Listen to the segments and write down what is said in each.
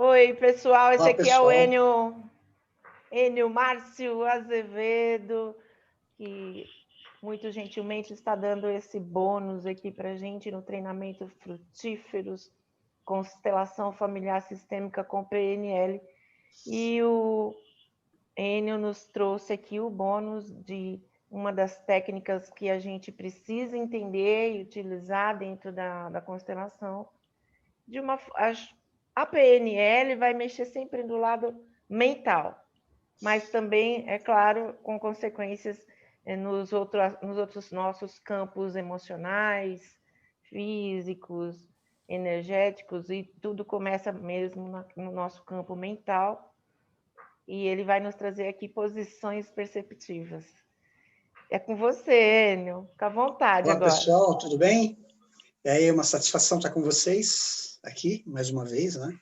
Oi, pessoal, esse Olá, aqui é o pessoal. Enio Márcio Azevedo, que muito gentilmente está dando esse bônus aqui para a gente no treinamento Frutíferos, Constelação Familiar Sistêmica com PNL. E o Enio nos trouxe aqui o bônus de uma das técnicas que a gente precisa entender e utilizar dentro da constelação. A PNL vai mexer sempre do lado mental, mas também, é claro, com consequências nos outros nossos campos emocionais, físicos, energéticos, e tudo começa mesmo no nosso campo mental, e ele vai nos trazer aqui posições perceptivas. É com você, Enio. Fica à vontade Olá, agora. pessoal, tudo bem? É uma satisfação estar com vocês aqui, mais uma vez, né?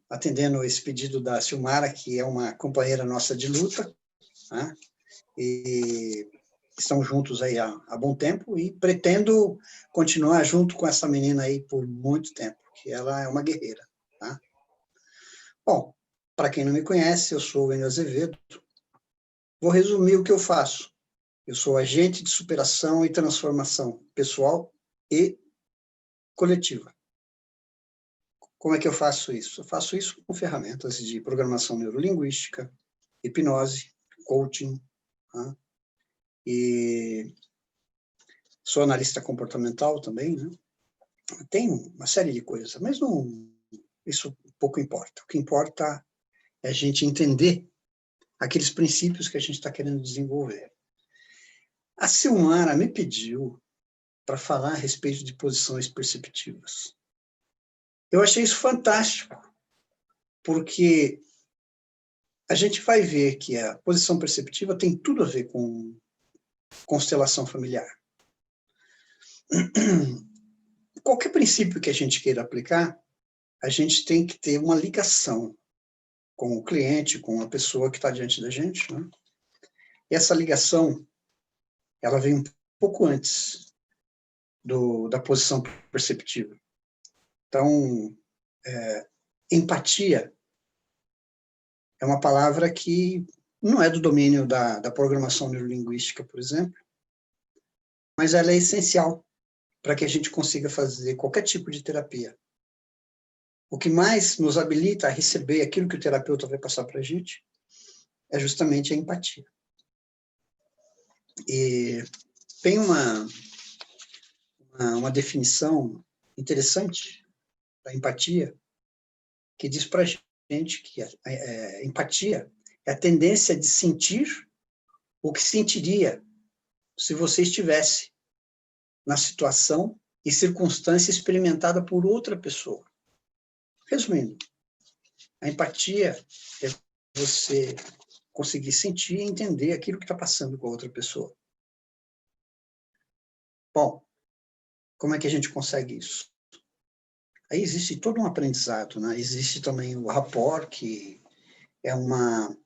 Atendendo esse pedido da Silmara, que é uma companheira nossa de luta, né? E estamos juntos aí há bom tempo e pretendo continuar junto com essa menina aí por muito tempo, que ela é uma guerreira, tá? Bom, para quem não me conhece, eu sou o Enio Azevedo. Vou resumir o que eu faço. Eu sou agente de superação e transformação pessoal e coletiva. Como é que eu faço isso? Eu faço isso com ferramentas de programação neurolinguística, hipnose, coaching, tá? E sou analista comportamental também, né? Tem uma série de coisas, mas não, isso pouco importa. O que importa é a gente entender aqueles princípios que a gente está querendo desenvolver. A Silmara me pediu para falar a respeito de posições perceptivas. Eu achei isso fantástico, porque a gente vai ver que a posição perceptiva tem tudo a ver com constelação familiar. Qualquer princípio que a gente queira aplicar, a gente tem que ter uma ligação com o cliente, com a pessoa que está diante da gente, né? E essa ligação, ela vem um pouco antes da posição perceptiva. Então, empatia é uma palavra que não é do domínio da programação neurolinguística, por exemplo, mas ela é essencial para que a gente consiga fazer qualquer tipo de terapia. O que mais nos habilita a receber aquilo que o terapeuta vai passar para a gente é justamente a empatia. E tem uma definição interessante da empatia que diz para a gente que a empatia é a tendência de sentir o que sentiria se você estivesse na situação e circunstância experimentada por outra pessoa. Resumindo, a empatia é você conseguir sentir e entender aquilo que está passando com a outra pessoa. Bom, como é que a gente consegue isso? Aí existe todo um aprendizado, né? Existe também o rapport, que é uma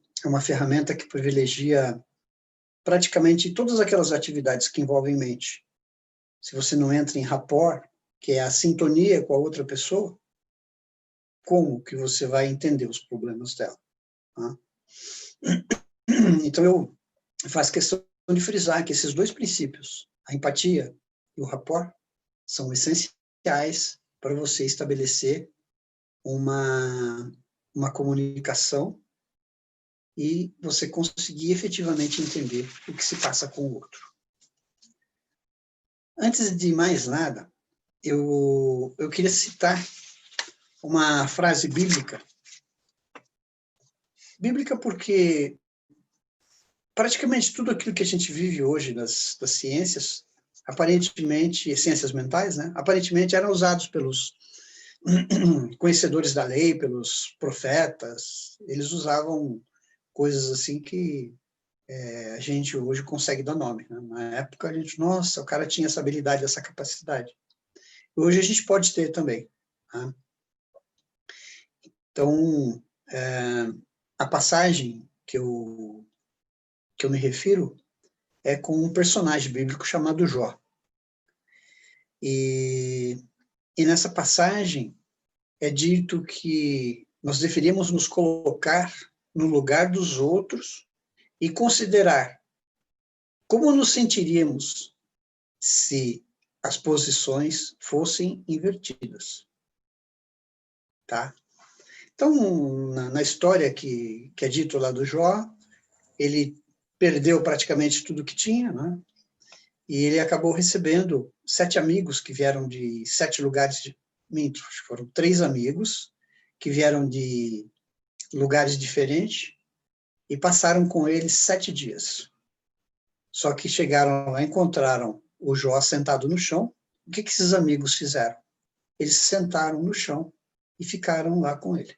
ferramenta que privilegia praticamente todas aquelas atividades que envolvem mente. Se você não entra em rapport, que é a sintonia com a outra pessoa, como que você vai entender os problemas dela? Tá? Então, eu faço questão de frisar que esses dois princípios, a empatia e o rapport, são essenciais para você estabelecer uma comunicação e você conseguir efetivamente entender o que se passa com o outro. Antes de mais nada, eu queria citar uma frase bíblica. Bíblica porque praticamente tudo aquilo que a gente vive hoje das ciências, aparentemente, ciências mentais, né? Aparentemente eram usados pelos conhecedores da lei, pelos profetas. Eles usavam coisas assim que a gente hoje consegue dar nome, né? Na época a gente, nossa, o cara tinha essa habilidade, essa capacidade. Hoje a gente pode ter também. Tá? Então, a passagem que eu me refiro é com um personagem bíblico chamado Jó. E nessa passagem, é dito que nós deveríamos nos colocar no lugar dos outros e considerar como nos sentiríamos se as posições fossem invertidas. Tá? Então, na história que é dito lá do Jó, ele perdeu praticamente tudo que tinha, né? E ele acabou recebendo 7 amigos que vieram de 7 lugares, minto, foram 3 amigos que vieram de lugares diferentes e passaram com ele 7 dias. Só que chegaram lá, encontraram o Jó sentado no chão. O que esses amigos fizeram? Eles se sentaram no chão e ficaram lá com ele.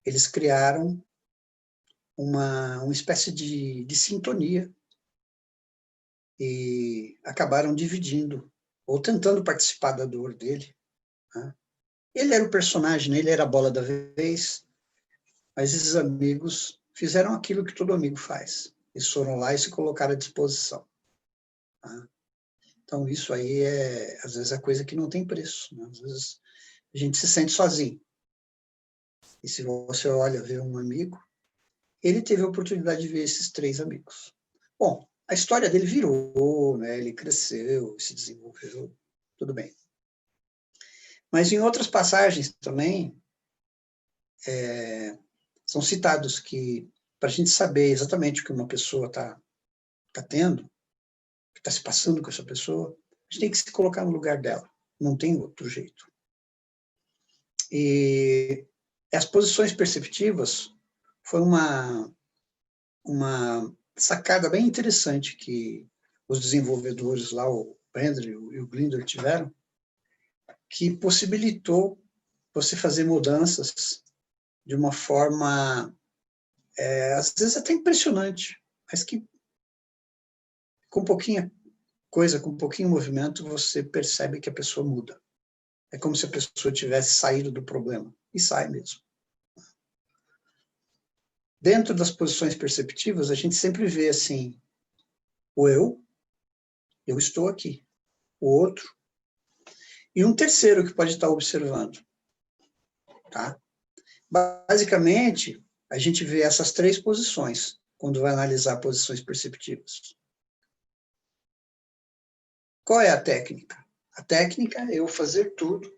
Eles criaram uma espécie de sintonia e acabaram dividindo, ou tentando participar da dor dele. Né? Ele era o personagem, né? Ele era a bola da vez, mas esses amigos fizeram aquilo que todo amigo faz. Eles foram lá e se colocaram à disposição. Tá? Então, isso aí às vezes, é coisa que não tem preço. Né? Às vezes, a gente se sente sozinho. E se você olha, vê um amigo, ele teve a oportunidade de ver esses 3 amigos. Bom, a história dele virou, né? Ele cresceu, se desenvolveu, tudo bem. Mas em outras passagens também, são citados que, para a gente saber exatamente o que uma pessoa está tendo, o que está se passando com essa pessoa, a gente tem que se colocar no lugar dela. Não tem outro jeito. E as posições perceptivas foi uma sacada bem interessante que os desenvolvedores lá, o Pendry e o Glinder tiveram, que possibilitou você fazer mudanças de uma forma, às vezes até impressionante, mas que com pouquinha coisa, com pouquinho movimento, você percebe que a pessoa muda. É como se a pessoa tivesse saído do problema, e sai mesmo. Dentro das posições perceptivas, a gente sempre vê assim, o eu estou aqui, o outro, e um terceiro que pode estar observando. Tá? Basicamente, a gente vê essas 3 posições quando vai analisar posições perceptivas. Qual é a técnica? A técnica é eu fazer tudo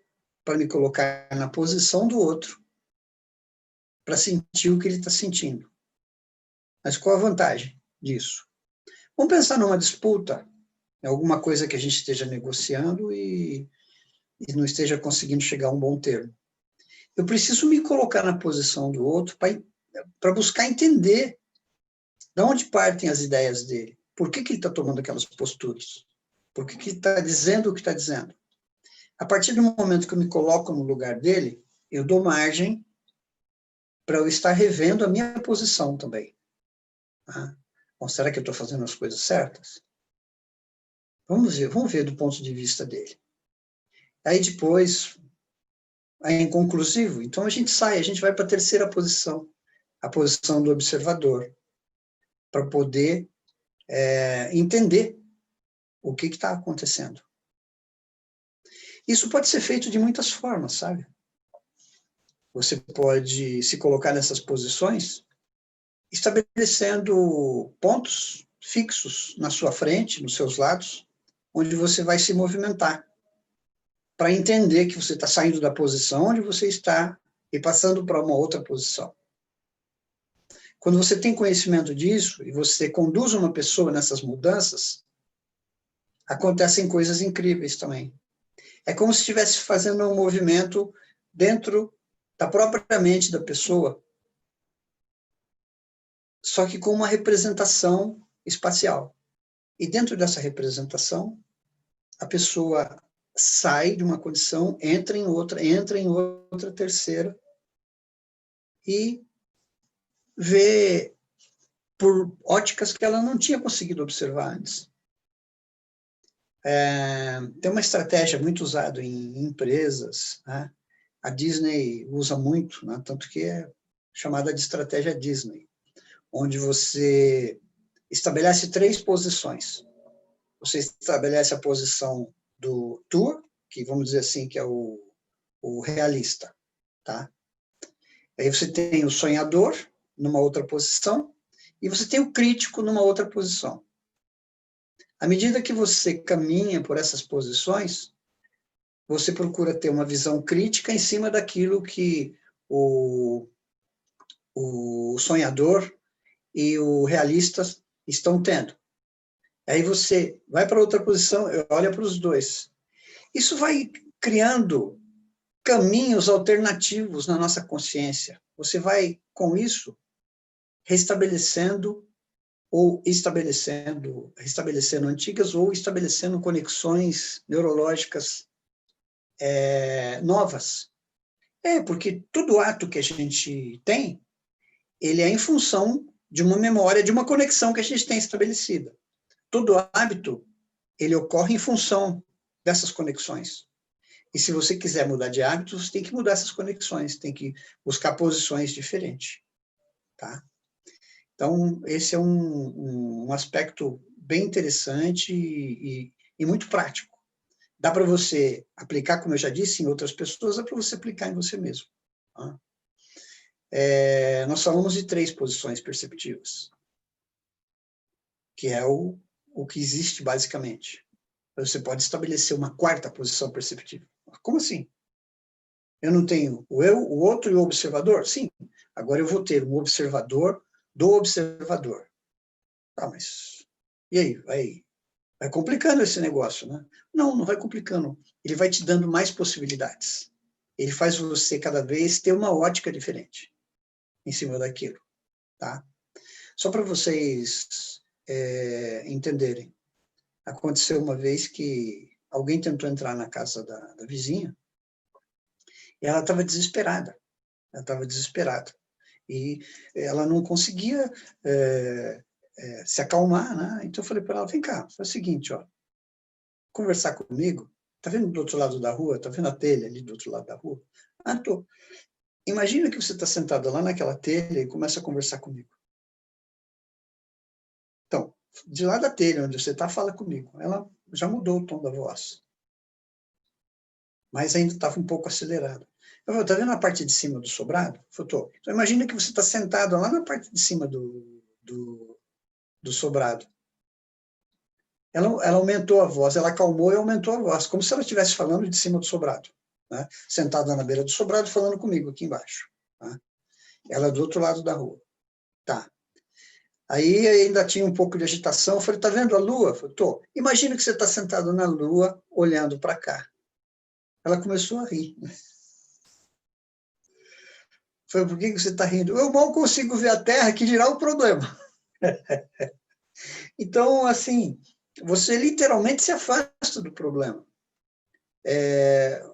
para me colocar na posição do outro, para sentir o que ele está sentindo. Mas qual a vantagem disso? Vamos pensar numa disputa, em alguma coisa que a gente esteja negociando e não esteja conseguindo chegar a um bom termo. Eu preciso me colocar na posição do outro para buscar entender de onde partem as ideias dele. Por que ele está tomando aquelas posturas? Por que ele está dizendo o que está dizendo? A partir do momento que eu me coloco no lugar dele, eu dou margem para eu estar revendo a minha posição também. Tá? Bom, será que eu estou fazendo as coisas certas? Vamos ver do ponto de vista dele. Aí depois, aí inconclusivo, então a gente vai para a terceira posição, a posição do observador, para poder entender o que está acontecendo. Isso pode ser feito de muitas formas, sabe? Você pode se colocar nessas posições, estabelecendo pontos fixos na sua frente, nos seus lados, onde você vai se movimentar, para entender que você está saindo da posição onde você está e passando para uma outra posição. Quando você tem conhecimento disso e você conduz uma pessoa nessas mudanças, acontecem coisas incríveis também. É como se estivesse fazendo um movimento dentro da própria mente da pessoa, só que com uma representação espacial. E dentro dessa representação, a pessoa sai de uma condição, entra em outra terceira, e vê por óticas que ela não tinha conseguido observar antes. Tem uma estratégia muito usada em empresas, né? A Disney usa muito, né? Tanto que é chamada de estratégia Disney, onde você estabelece 3 posições. Você estabelece a posição do tour, que vamos dizer assim, que é o o realista, tá? Aí você tem o sonhador numa outra posição e você tem o crítico numa outra posição. À medida que você caminha por essas posições, você procura ter uma visão crítica em cima daquilo que o sonhador e o realista estão tendo. Aí você vai para outra posição, olha para os dois. Isso vai criando caminhos alternativos na nossa consciência. Você vai, com isso, restabelecendo antigas ou estabelecendo conexões neurológicas novas. Porque todo ato que a gente tem, ele é em função de uma memória, de uma conexão que a gente tem estabelecida. Todo hábito, ele ocorre em função dessas conexões. E se você quiser mudar de hábito, você tem que mudar essas conexões, tem que buscar posições diferentes. Tá? Então, esse é um aspecto bem interessante e muito prático. Dá para você aplicar, como eu já disse, em outras pessoas, dá para você aplicar em você mesmo. Tá? Nós falamos de 3 posições perceptivas, que é o que existe basicamente. Você pode estabelecer uma 4ª posição perceptiva. Como assim? Eu não tenho o eu, o outro e o observador? Sim. Agora eu vou ter um observador do observador. Tá, mas e aí? Vai complicando esse negócio, né? Não vai complicando. Ele vai te dando mais possibilidades. Ele faz você cada vez ter uma ótica diferente em cima daquilo, tá? Só para vocês entenderem. Aconteceu uma vez que alguém tentou entrar na casa da vizinha e ela estava desesperada. E ela não conseguia se acalmar, né? Então eu falei para ela, vem cá, faz o seguinte, ó, conversar comigo, tá vendo do outro lado da rua? Tá vendo a telha ali do outro lado da rua? Ah, tô. Imagina que você está sentada lá naquela telha e começa a conversar comigo. Então, de lá da telha onde você está, fala comigo. Ela já mudou o tom da voz. Mas ainda estava um pouco acelerado. Eu falei, tá vendo a parte de cima do sobrado? Então, imagina que você está sentado lá na parte de cima do sobrado. Ela aumentou a voz, ela acalmou e aumentou a voz, como se ela estivesse falando de cima do sobrado. Né? Sentada na beira do sobrado, falando comigo aqui embaixo. Tá? Ela do outro lado da rua. Tá. Aí ainda tinha um pouco de agitação. Eu falei, tá vendo a lua? Eu falei, tô. Imagina que você está sentado na lua, olhando para cá. Ela começou a rir. Falei, por que você está rindo? Eu mal consigo ver a Terra, que dirá o problema. Então, assim, você literalmente se afasta do problema.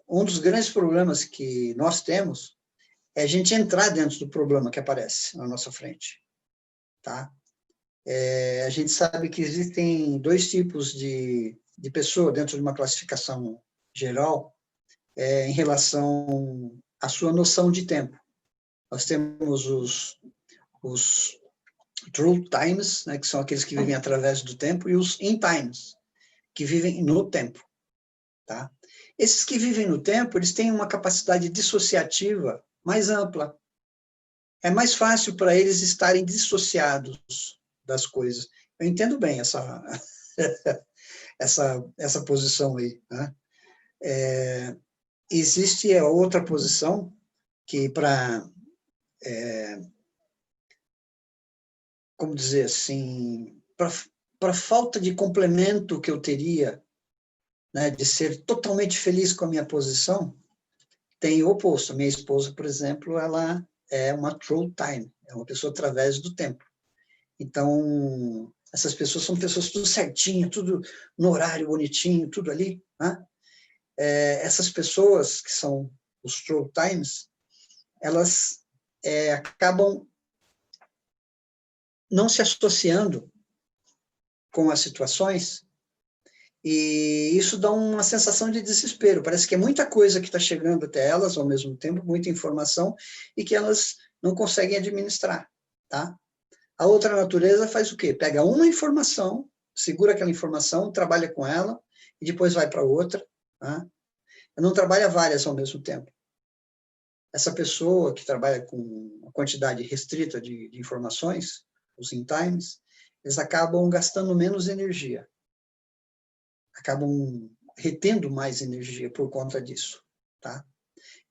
Um dos grandes problemas que nós temos é a gente entrar dentro do problema que aparece na nossa frente. Tá? A gente sabe que existem 2 tipos de pessoa dentro de uma classificação geral em relação à sua noção de tempo. Nós temos os true times, né, que são aqueles que vivem através do tempo, e os in times, que vivem no tempo. Tá? Esses que vivem no tempo, eles têm uma capacidade dissociativa mais ampla. É mais fácil para eles estarem dissociados das coisas. Eu entendo bem essa posição aí. Né? Existe a outra posição que como dizer assim, para falta de complemento que eu teria, né, de ser totalmente feliz com a minha posição, tem o oposto. Minha esposa, por exemplo, ela é uma true time, é uma pessoa através do tempo. Então, essas pessoas são pessoas tudo certinho, tudo no horário bonitinho, tudo ali. Né? Essas pessoas que são os true times, elas acabam não se associando com as situações, e isso dá uma sensação de desespero. Parece que é muita coisa que está chegando até elas ao mesmo tempo, muita informação, e que elas não conseguem administrar. Tá? A outra natureza faz o quê? Pega uma informação, segura aquela informação, trabalha com ela, e depois vai para outra. Tá? Não trabalha várias ao mesmo tempo. essa pessoa que trabalha com uma quantidade restrita de informações, os in times, eles acabam gastando menos energia, acabam retendo mais energia por conta disso, tá?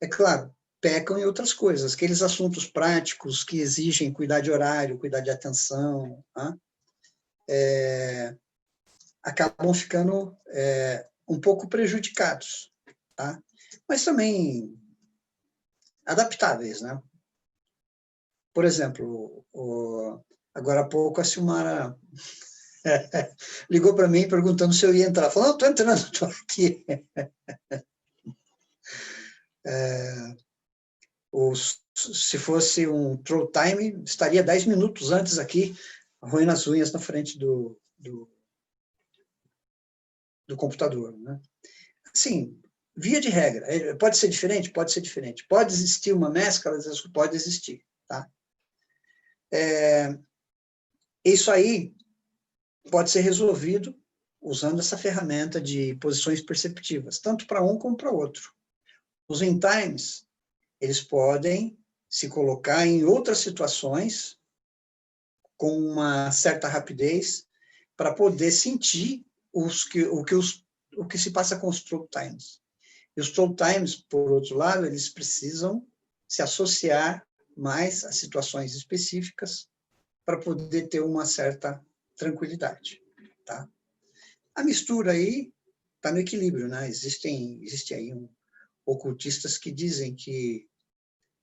É claro, pecam em outras coisas, aqueles assuntos práticos que exigem cuidar de horário, cuidar de atenção, tá? Acabam ficando um pouco prejudicados, tá? Mas também adaptáveis, né? Por exemplo, agora há pouco a Silmara ligou para mim perguntando se eu ia entrar. Falou, não, estou entrando, estou aqui. Se fosse um throw time, estaria 10 minutos antes aqui, roendo as unhas na frente do computador, né? Assim, via de regra, pode ser diferente? Pode ser diferente. Pode existir uma mescla, às vezes pode existir, tá? Isso aí pode ser resolvido usando essa ferramenta de posições perceptivas, tanto para um como para outro. Os in times, eles podem se colocar em outras situações com uma certa rapidez para poder sentir o que se passa com os throw times. E os throw times, por outro lado, eles precisam se associar mais a situações específicas para poder ter uma certa tranquilidade, tá? A mistura aí está no equilíbrio, né? Existe aí ocultistas que dizem que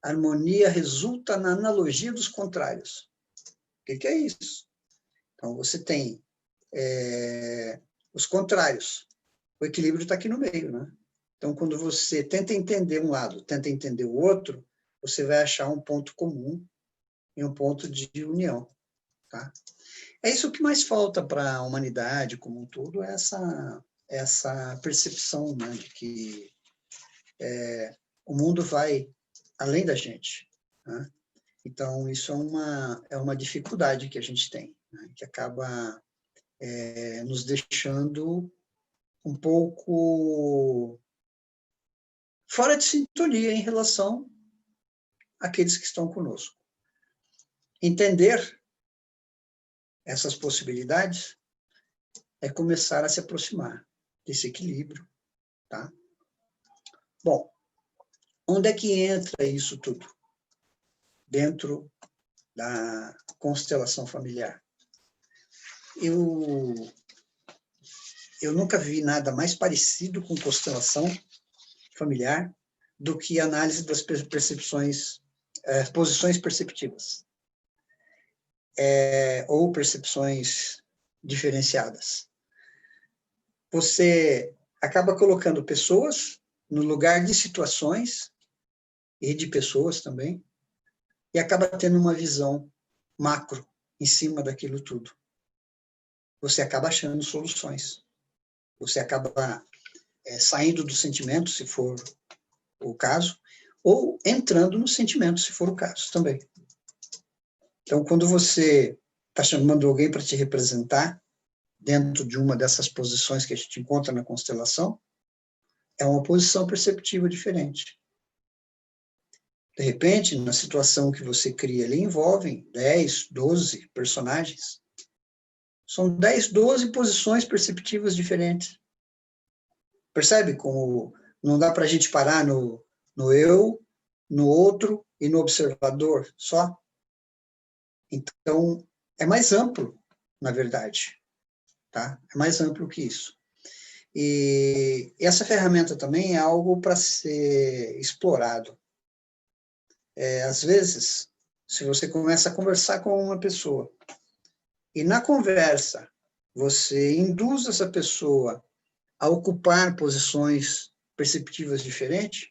a harmonia resulta na analogia dos contrários. O que é isso? Então, você tem os contrários. O equilíbrio está aqui no meio, né? Então, quando você tenta entender um lado, tenta entender o outro, você vai achar um ponto comum e um ponto de união, tá? É isso que mais falta para a humanidade como um todo, é essa percepção, né, de que o mundo vai além da gente, né? Então, isso é uma dificuldade que a gente tem, né, que acaba nos deixando um pouco fora de sintonia em relação àqueles que estão conosco. Entender essas possibilidades é começar a se aproximar desse equilíbrio, tá? Bom, onde é que entra isso tudo? Dentro da constelação familiar. Eu nunca vi nada mais parecido com constelação familiar do que análise das percepções, posições perceptivas, ou percepções diferenciadas. Você acaba colocando pessoas no lugar de situações e de pessoas também, e acaba tendo uma visão macro em cima daquilo tudo. Você acaba achando soluções. Você acaba saindo do sentimento, se for o caso, ou entrando no sentimento, se for o caso também. Então, quando você está chamando alguém para te representar dentro de uma dessas posições que a gente encontra na constelação, é uma posição perceptiva diferente. De repente, na situação que você cria ali, envolvem 10, 12 personagens. São 10, 12 posições perceptivas diferentes. Percebe como não dá para a gente parar no eu, no outro e no observador só? Então, é mais amplo, na verdade. Tá? É mais amplo que isso. E essa ferramenta também é algo para ser explorado. Às vezes, se você começa a conversar com uma pessoa, e na conversa você induz essa pessoa a ocupar posições perceptivas diferentes,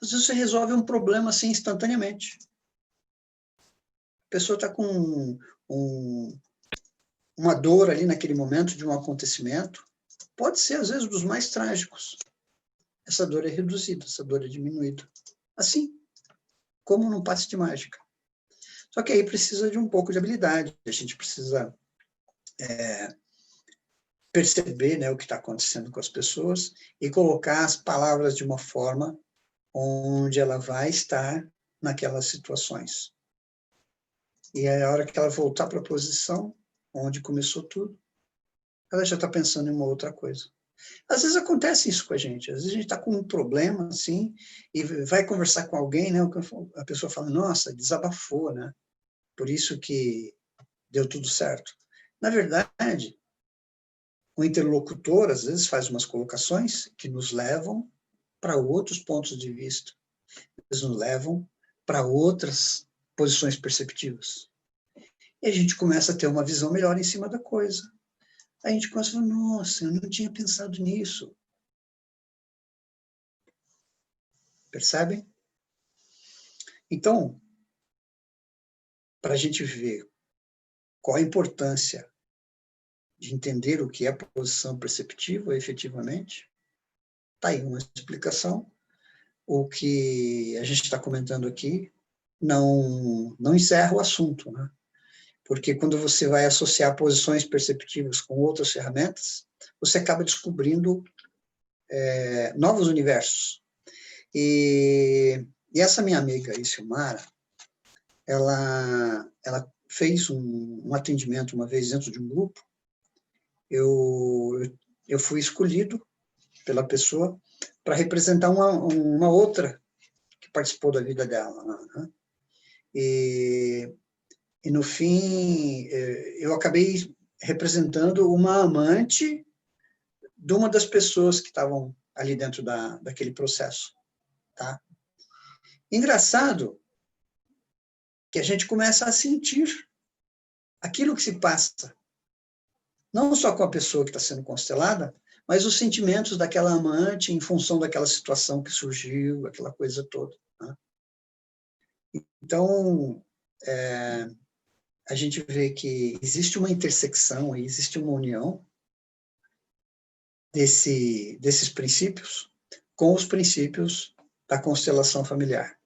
às vezes você resolve um problema assim instantaneamente. A pessoa está com uma dor ali naquele momento de um acontecimento, pode ser às vezes dos mais trágicos. Essa dor é reduzida, essa dor é diminuída. Assim, como num passe de mágica. Só que aí precisa de um pouco de habilidade, a gente precisa perceber, né, o que está acontecendo com as pessoas e colocar as palavras de uma forma onde ela vai estar naquelas situações. E aí, a hora que ela voltar para a posição onde começou tudo, ela já está pensando em uma outra coisa. Às vezes acontece isso com a gente. Às vezes a gente está com um problema, assim, e vai conversar com alguém, né? A pessoa fala, nossa, desabafou, né? Por isso que deu tudo certo. Na verdade, o interlocutor, às vezes, faz umas colocações que nos levam para outros pontos de vista. Eles nos levam para outras posições perceptivas. E a gente começa a ter uma visão melhor em cima da coisa. A gente começa a falar, nossa, eu não tinha pensado nisso. Percebem? Então, para a gente ver qual a importância de entender o que é posição perceptiva, efetivamente, está aí uma explicação. O que a gente está comentando aqui não encerra o assunto, né? Porque quando você vai associar posições perceptivas com outras ferramentas, você acaba descobrindo novos universos. E essa minha amiga, Silmara, ela fez um atendimento uma vez dentro de um grupo. Eu fui escolhido pela pessoa para representar uma outra que participou da vida dela, né? E no fim, eu acabei representando uma amante de uma das pessoas que estavam ali dentro daquele processo, tá? Engraçado que a gente começa a sentir aquilo que se passa, não só com a pessoa que está sendo constelada, mas os sentimentos daquela amante em função daquela situação que surgiu, aquela coisa toda, né? Então, a gente vê que existe uma intersecção, existe uma união desses princípios com os princípios da constelação familiar.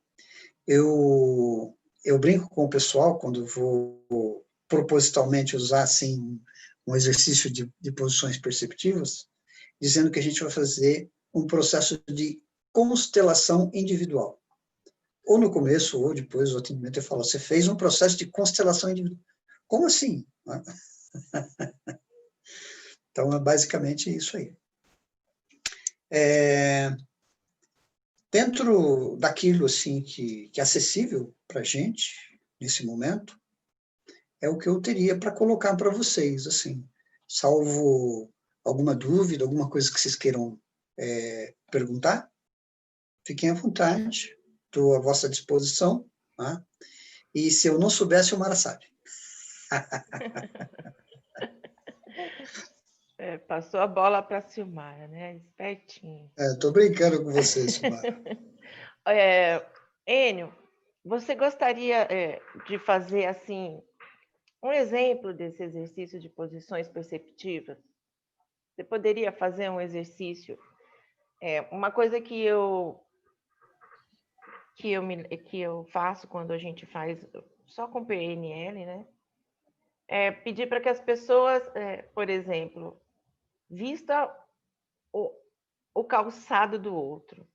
Eu brinco com o pessoal quando vou propositalmente usar assim um exercício de posições perceptivas, dizendo que a gente vai fazer um processo de constelação individual. Ou no começo, ou depois do atendimento, eu falo, você fez um processo de constelação individual. Como assim? Então, é basicamente isso aí. Dentro daquilo assim, que é acessível para a gente, nesse momento, é o que eu teria para colocar para vocês, assim, salvo alguma dúvida, alguma coisa que vocês queiram perguntar, fiquem à vontade, estou à vossa disposição, tá? E se eu não soubesse, o Mara sabe. Passou a bola para a Silmara, né? Espertinho. Estou brincando com você, Silmara. Enio, você gostaria de fazer assim um exemplo desse exercício de posições perceptivas? Você poderia fazer um exercício? Uma coisa que eu faço quando a gente faz só com PNL, né? É pedir para que as pessoas, por exemplo, vista o calçado do outro.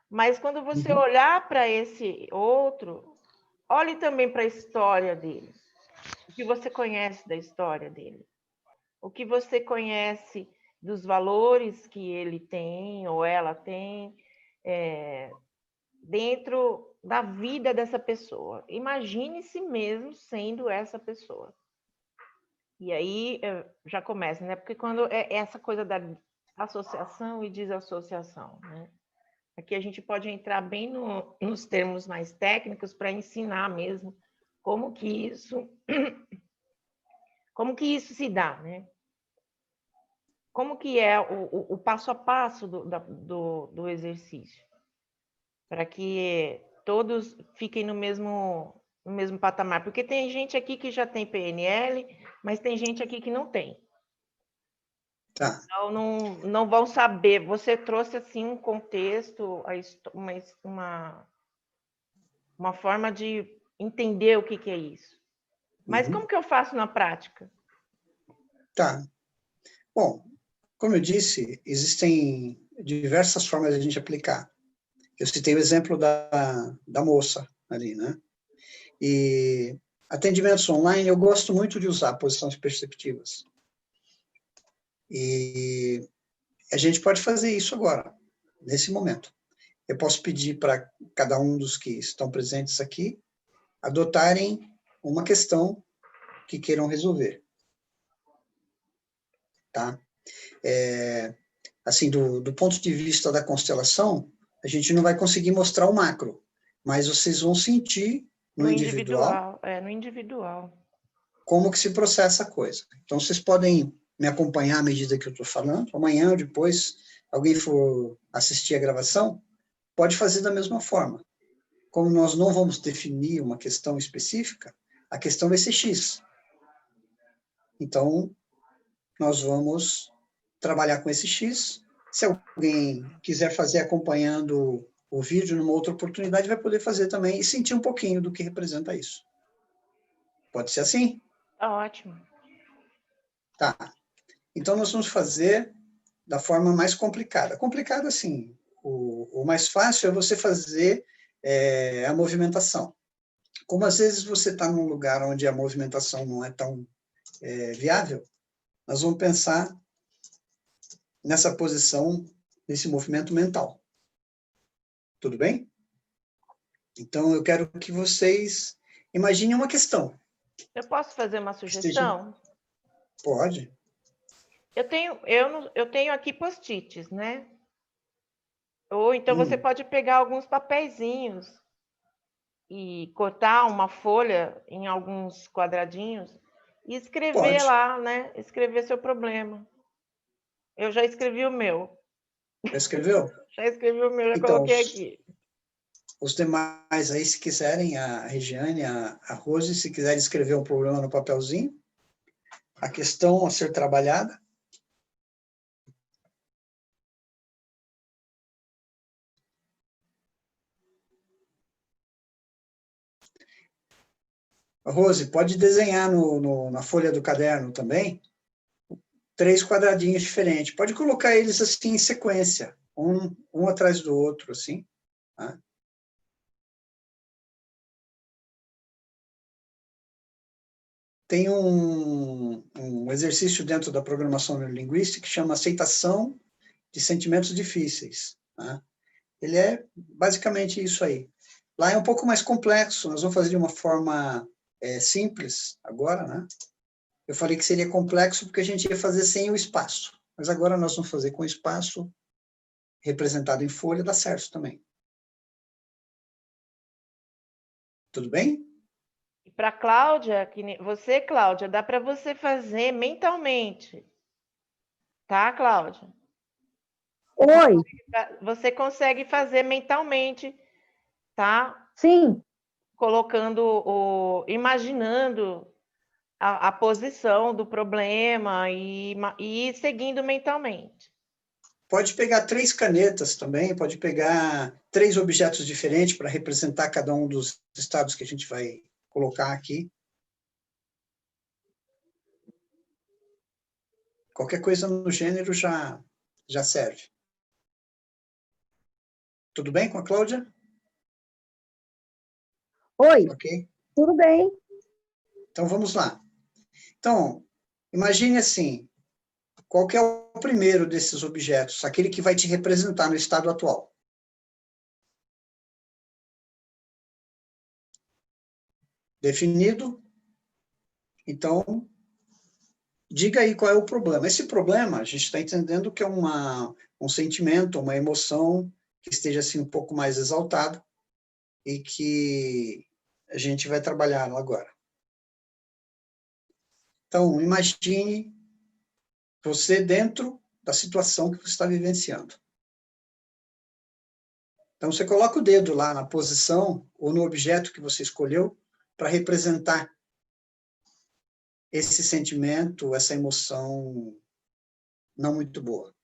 Mas quando você olhar para esse outro, olhe também para a história dele. O que você conhece da história dele? O que você conhece dos valores que ele tem ou ela tem dentro da vida dessa pessoa? Imagine-se mesmo sendo essa pessoa. E aí já começa, né? Porque quando é essa coisa da associação e desassociação, né? Aqui a gente pode entrar bem nos termos mais técnicos para ensinar mesmo como que isso se dá, né? Como que é o passo a passo do exercício, para que todos fiquem no mesmo patamar. Porque tem gente aqui que já tem PNL, mas tem gente aqui que não tem. Tá. Então, não vão saber. Você trouxe assim um contexto, uma forma de entender o que é isso. Mas como que eu faço na prática? Tá. Bom, como eu disse, existem diversas formas de a gente aplicar. Eu citei o exemplo da moça ali, né? E atendimentos online, eu gosto muito de usar posições perceptivas. E a gente pode fazer isso agora, nesse momento. Eu posso pedir para cada um dos que estão presentes aqui adotarem uma questão que queiram resolver. Tá? Assim, do ponto de vista da constelação, a gente não vai conseguir mostrar o macro, mas vocês vão sentir no individual, no individual, como que se processa a coisa. Então, vocês podem me acompanhar à medida que eu estou falando. Amanhã ou depois, alguém for assistir a gravação, pode fazer da mesma forma. Como nós não vamos definir uma questão específica, a questão vai ser X. Então, nós vamos trabalhar com esse X. Se alguém quiser fazer acompanhando o vídeo numa outra oportunidade, vai poder fazer também e sentir um pouquinho do que representa isso. Pode ser assim? Tá ótimo. Tá. Então, nós vamos fazer da forma mais complicada. Complicada, assim, o mais fácil é você fazer a movimentação. Como às vezes você está num lugar onde a movimentação não é tão viável, nós vamos pensar nessa posição, nesse movimento mental. Tudo bem? Então, eu quero que vocês imaginem uma questão. Eu posso fazer uma sugestão? Pode. Eu tenho aqui post-its, né? Ou então você pode pegar alguns papeizinhos e cortar uma folha em alguns quadradinhos e escrever lá, né? Escrever seu problema. Eu já escrevi o meu. Já escreveu? Já escrevi o meu, já então, coloquei aqui. Os demais aí, se quiserem, a Regiane, a Rose, se quiserem escrever um problema no papelzinho, a questão a ser trabalhada. Rose, pode desenhar na folha do caderno também 3 quadradinhos diferentes. Pode colocar eles assim em sequência, um atrás do outro, assim. Tá? Tem um exercício dentro da programação neurolinguística que chama aceitação de sentimentos difíceis. Tá? Ele é basicamente isso aí. Lá é um pouco mais complexo, nós vamos fazer de uma forma simples agora, né? Eu falei que seria complexo porque a gente ia fazer sem o espaço, mas agora nós vamos fazer com o espaço representado em folha, dá certo também. Tudo bem? E para Cláudia, você, Cláudia, dá para você fazer mentalmente. Tá, Cláudia? Oi. Você consegue fazer mentalmente, tá? Sim. Colocando, imaginando a posição do problema e seguindo mentalmente. Pode pegar 3 canetas também, pode pegar 3 objetos diferentes para representar cada um dos estados que a gente vai colocar aqui. Qualquer coisa no gênero já serve. Tudo bem com a Cláudia? Oi. Ok? Tudo bem. Então, vamos lá. Então, imagine assim, qual que é o primeiro desses objetos, aquele que vai te representar no estado atual? Definido? Então, diga aí qual é o problema. Esse problema, a gente está entendendo que é um sentimento, uma emoção que esteja assim um pouco mais exaltado e que a gente vai trabalhar agora. Então, imagine você dentro da situação que você está vivenciando. Então, você coloca o dedo lá na posição ou no objeto que você escolheu para representar esse sentimento, essa emoção não muito boa.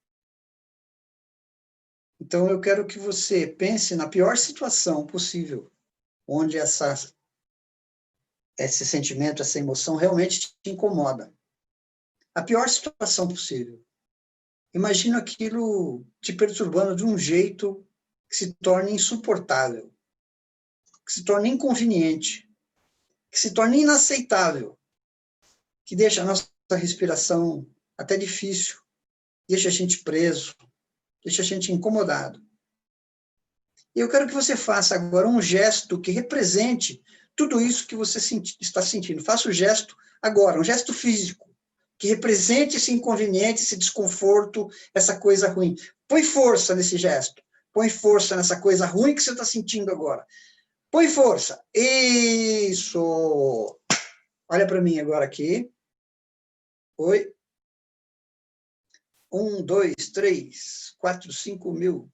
Então, eu quero que você pense na pior situação possível, onde esse sentimento, essa emoção realmente te incomoda. A pior situação possível. Imagina aquilo te perturbando de um jeito que se torne insuportável, que se torne inconveniente, que se torne inaceitável, que deixa a nossa respiração até difícil, deixa a gente preso, deixa a gente incomodado. E eu quero que você faça agora um gesto que represente tudo isso que você está sentindo. Faça o gesto agora, um gesto físico, que represente esse inconveniente, esse desconforto, essa coisa ruim. Põe força nesse gesto. Põe força nessa coisa ruim que você está sentindo agora. Põe força. Isso. Olha para mim agora aqui. Oi. 1, 2, 3, 4, 5 mil.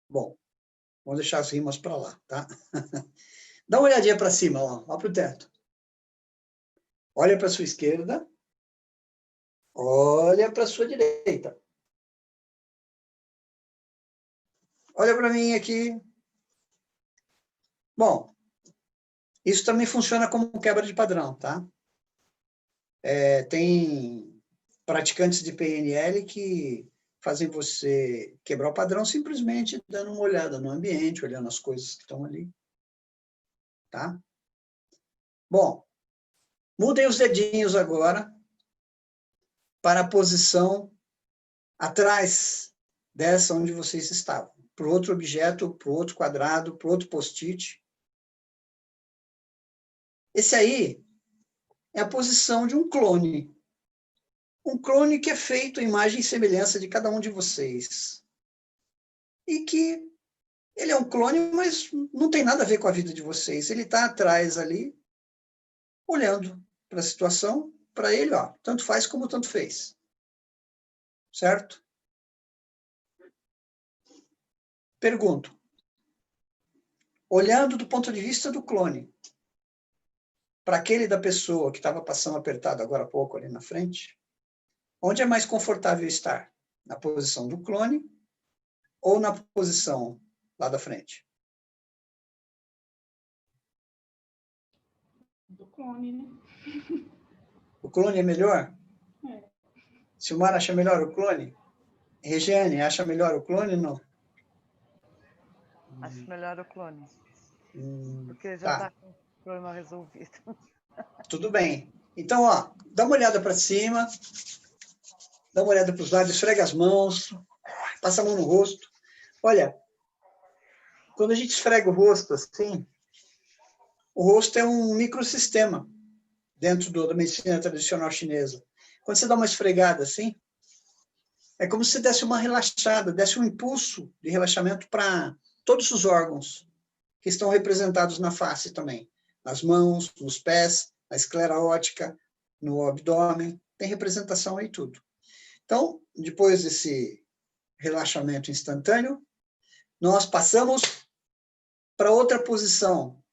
Bom, vamos deixar as rimas para lá, tá? Dá uma olhadinha para cima, ó para o teto. Olha para a sua esquerda. Olha para a sua direita. Olha para mim aqui. Bom, isso também funciona como quebra de padrão, tá? Tem praticantes de PNL que fazem você quebrar o padrão simplesmente dando uma olhada no ambiente, olhando as coisas que estão ali, tá? Bom, mudem os dedinhos agora para a posição atrás dessa onde vocês estavam, para o outro objeto, para o outro quadrado, para o outro post-it. Esse aí é a posição de um clone. Um clone que é feito à imagem e semelhança de cada um de vocês. E que ele é um clone, mas não tem nada a ver com a vida de vocês. Ele está atrás ali, olhando para a situação, para ele, ó, tanto faz como tanto fez. Certo? Pergunto. Olhando do ponto de vista do clone, para aquele da pessoa que estava passando apertado agora há pouco ali na frente, onde é mais confortável estar? Na posição do clone ou na posição lá da frente? Do clone, né? O clone é melhor? É. Silmar acha melhor o clone? Regiane, acha melhor o clone ou não? Acho melhor o clone. Porque já Tá. está com o problema resolvido. Tudo bem. Então, ó, dá uma olhada para cima, dá uma olhada para os lados, esfrega as mãos, passa a mão no rosto. Olha, quando a gente esfrega o rosto assim, o rosto é um microsistema dentro da medicina tradicional chinesa. Quando você dá uma esfregada assim, é como se desse uma relaxada, desse um impulso de relaxamento para todos os órgãos que estão representados na face também. Nas mãos, nos pés, na esclera óptica, no abdômen, tem representação aí tudo. Então, depois desse relaxamento instantâneo, nós passamos para outra posição,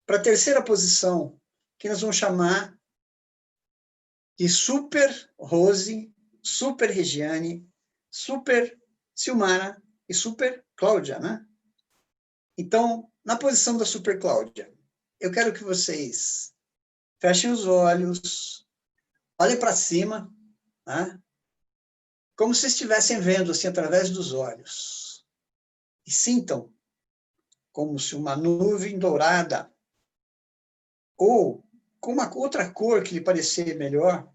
para a terceira posição, que nós vamos chamar de Super Rose, Super Regiane, Super Silmara e Super Cláudia, né? Então, na posição da Super Cláudia, eu quero que vocês fechem os olhos, olhem para cima, né? Como se estivessem vendo assim através dos olhos. E sintam como se uma nuvem dourada ou com uma outra cor que lhe parecer melhor,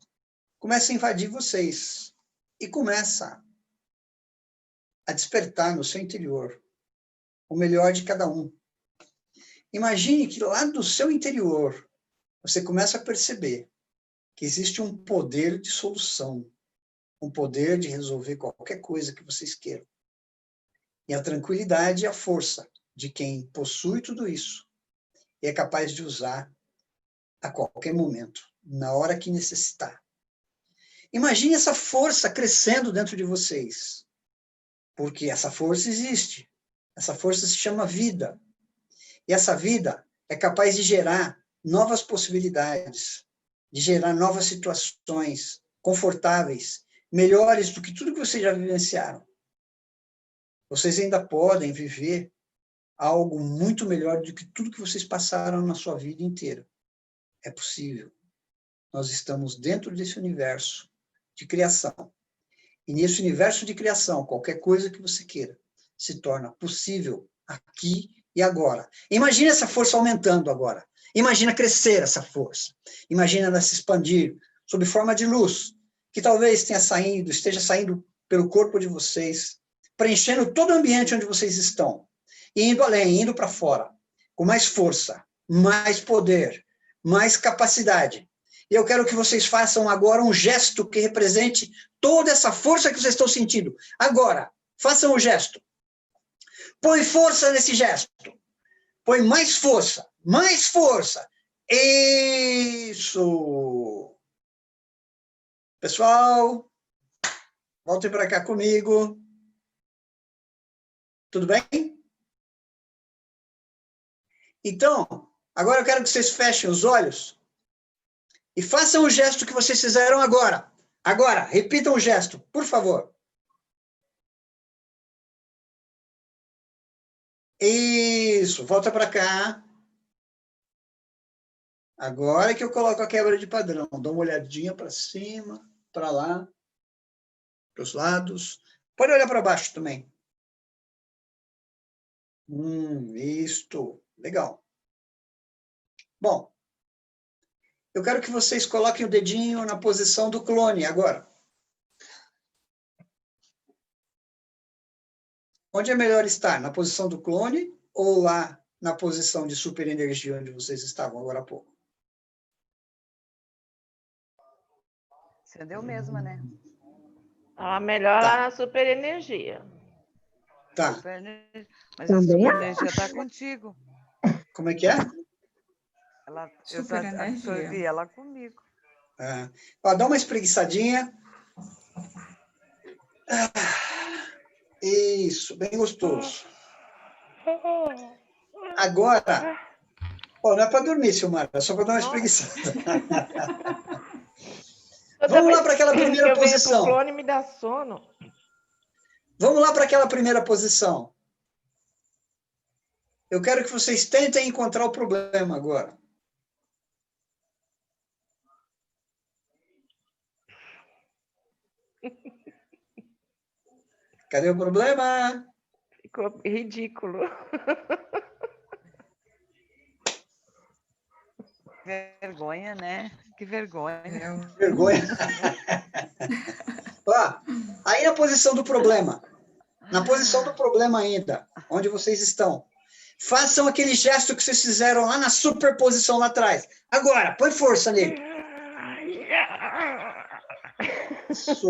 começa a invadir vocês e começa a despertar no seu interior o melhor de cada um. Imagine que lá do seu interior você começa a perceber que existe um poder de solução, um poder de resolver qualquer coisa que vocês queiram. E a tranquilidade e a força de quem possui tudo isso e é capaz de usar a qualquer momento, na hora que necessitar. Imagine essa força crescendo dentro de vocês, porque essa força existe. Essa força se chama vida. E essa vida é capaz de gerar novas possibilidades, de gerar novas situações confortáveis, melhores do que tudo que vocês já vivenciaram. Vocês ainda podem viver algo muito melhor do que tudo que vocês passaram na sua vida inteira. É possível. Nós estamos dentro desse universo de criação. E nesse universo de criação, qualquer coisa que você queira, se torna possível aqui e agora. Imagina essa força aumentando agora. Imagina crescer essa força. Imagina ela se expandir sob forma de luz, que talvez esteja saindo pelo corpo de vocês, preenchendo todo o ambiente onde vocês estão, e indo além, indo para fora, com mais força, mais poder, mais capacidade. E eu quero que vocês façam agora um gesto que represente toda essa força que vocês estão sentindo. Agora, façam o gesto. Põe força nesse gesto. Põe mais força. Mais força. Isso. Pessoal, voltem para cá comigo. Tudo bem? Então, agora eu quero que vocês fechem os olhos e façam o gesto que vocês fizeram agora. Agora, repitam o gesto, por favor. Isso, volta para cá. Agora é que eu coloco a quebra de padrão. Dou uma olhadinha para cima, para lá, para os lados. Pode olhar para baixo também. Isto. Legal. Bom, eu quero que vocês coloquem o dedinho na posição do clone agora. Onde é melhor estar? Na posição do clone ou lá na posição de superenergia onde vocês estavam agora há pouco? Você deu mesmo, né? Ah, melhor Tá. lá na superenergia. Tá. Mas Também a superenergia está contigo. Como é que é? Eu já absorvi ela comigo. Ó, dá uma espreguiçadinha. Isso, bem gostoso. Agora, ó, não é para dormir, Silmara, é só para dar uma espreguiçada. Vamos lá para aquela primeira posição. O clone me dá sono. Vamos lá para aquela primeira posição. Eu quero que vocês tentem encontrar o problema agora. Cadê o problema? Ficou ridículo. Vergonha, né? Que vergonha. Vergonha. Ó, aí na posição do problema. Na posição do problema ainda, onde vocês estão. Façam aquele gesto que vocês fizeram lá na superposição lá atrás. Agora, põe força nele. Isso.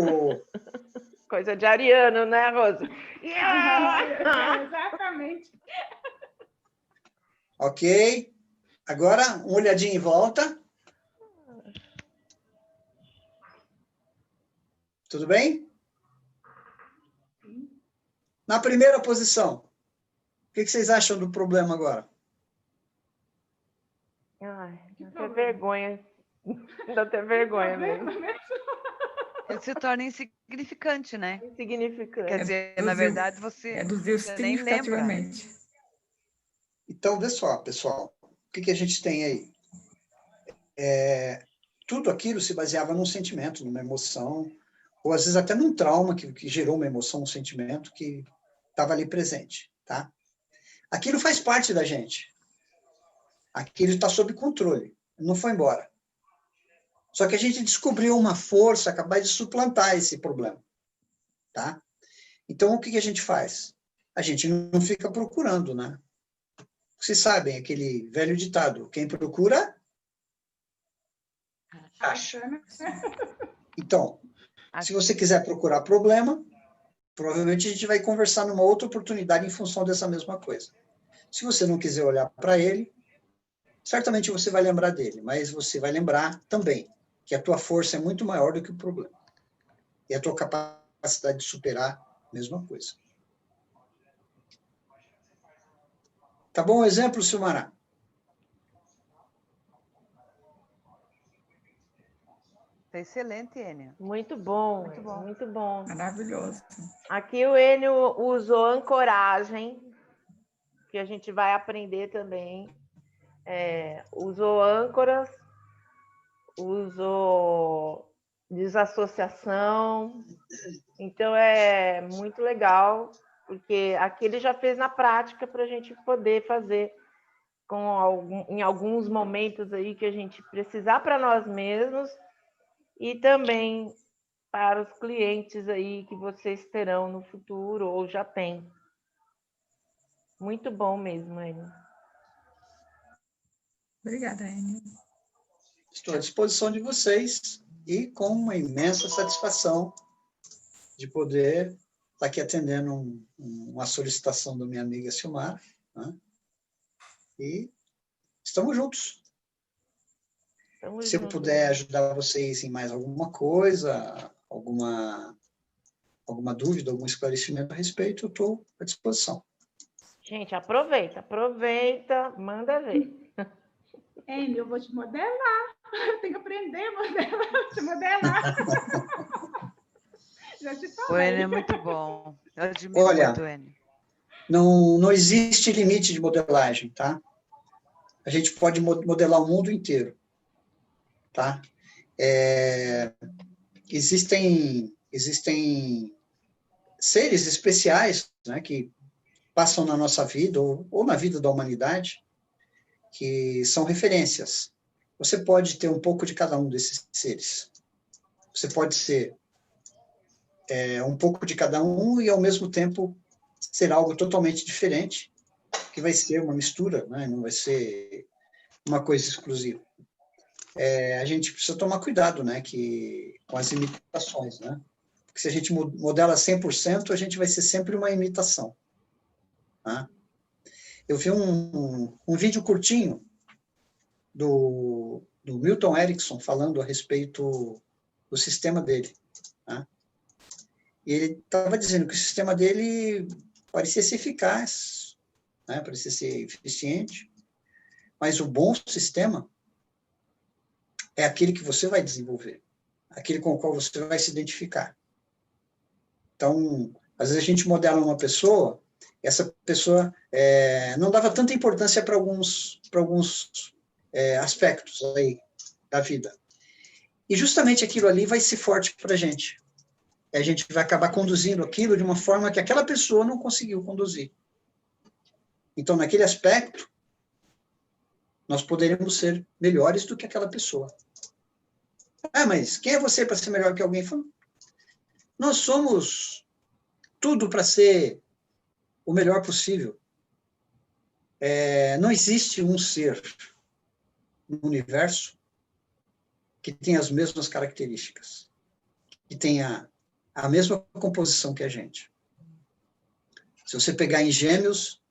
Coisa de ariano, né, Rosa? Exatamente. Ok. Agora, uma olhadinha em volta. Tudo bem? Na primeira posição. O que vocês acham do problema agora? Ai, dá até vergonha. Dá até vergonha mesmo. Ele se torna insignificante, né? Insignificante. Quer dizer, na verdade, você nem lembra. Então, vê só, pessoal. O que a gente tem aí? Tudo aquilo se baseava num sentimento, numa emoção, ou às vezes até num trauma que gerou uma emoção, um sentimento que estava ali presente, tá? Aquilo faz parte da gente. Aquilo está sob controle. Não foi embora. Só que a gente descobriu uma força capaz de suplantar esse problema, tá? Então, o que a gente faz? A gente não fica procurando, né? Vocês sabem, aquele velho ditado, quem procura, acha. Então, se você quiser procurar problema, provavelmente a gente vai conversar numa outra oportunidade em função dessa mesma coisa. Se você não quiser olhar para ele, certamente você vai lembrar dele, mas você vai lembrar também que a tua força é muito maior do que o problema. E a tua capacidade de superar, mesma coisa. Tá bom o exemplo, Silmara? Tá excelente, Ênia. Muito bom, Muito bom. muito bom. Maravilhoso. Aqui o Enio usou ancoragem, que a gente vai aprender também. Usou âncoras, usou desassociação. Então, é muito legal porque aqui ele já fez na prática para a gente poder fazer em alguns momentos aí que a gente precisar para nós mesmos e também para os clientes aí que vocês terão no futuro ou já têm. Muito bom mesmo, Enio. Obrigada, Enio. Estou à disposição de vocês e com uma imensa satisfação de poder estar aqui atendendo uma solicitação da minha amiga Silmara, né? E estamos juntos. Se eu puder ajudar vocês em mais alguma coisa, alguma dúvida, algum esclarecimento a respeito, eu estou à disposição. Gente, aproveita, manda ver. Enio, eu vou te modelar. Eu tenho que aprender a modelar, te modelar. Já te O falei. Enio é muito bom. Eu admiro Olha, muito o Enio. não existe limite de modelagem, tá? A gente pode modelar o mundo inteiro, tá? Existem seres especiais, né, que passam na nossa vida ou na vida da humanidade, que são referências. Você pode ter um pouco de cada um desses seres. Você pode ser um pouco de cada um e, ao mesmo tempo, ser algo totalmente diferente, que vai ser uma mistura, né? Não vai ser uma coisa exclusiva. A gente precisa tomar cuidado, né, com as imitações, né? Porque se a gente modela 100%, a gente vai ser sempre uma imitação. Tá? Eu vi um vídeo curtinho do Milton Erickson falando a respeito do sistema dele. Tá? E ele estava dizendo que o sistema dele parecia ser eficaz, né? Parecia ser eficiente, mas o bom sistema é aquele que você vai desenvolver, aquele com o qual você vai se identificar. Então, às vezes a gente modela uma pessoa, essa pessoa não dava tanta importância para alguns aspectos aí da vida. E justamente aquilo ali vai ser forte para a gente. A gente vai acabar conduzindo aquilo de uma forma que aquela pessoa não conseguiu conduzir. Então, naquele aspecto, nós poderemos ser melhores do que aquela pessoa. Ah, mas quem é você para ser melhor que alguém? Nós somos tudo para ser o melhor possível. Não existe um ser no universo que tenha as mesmas características, que tenha a mesma composição que a gente. Se você pegar em Gêmeos,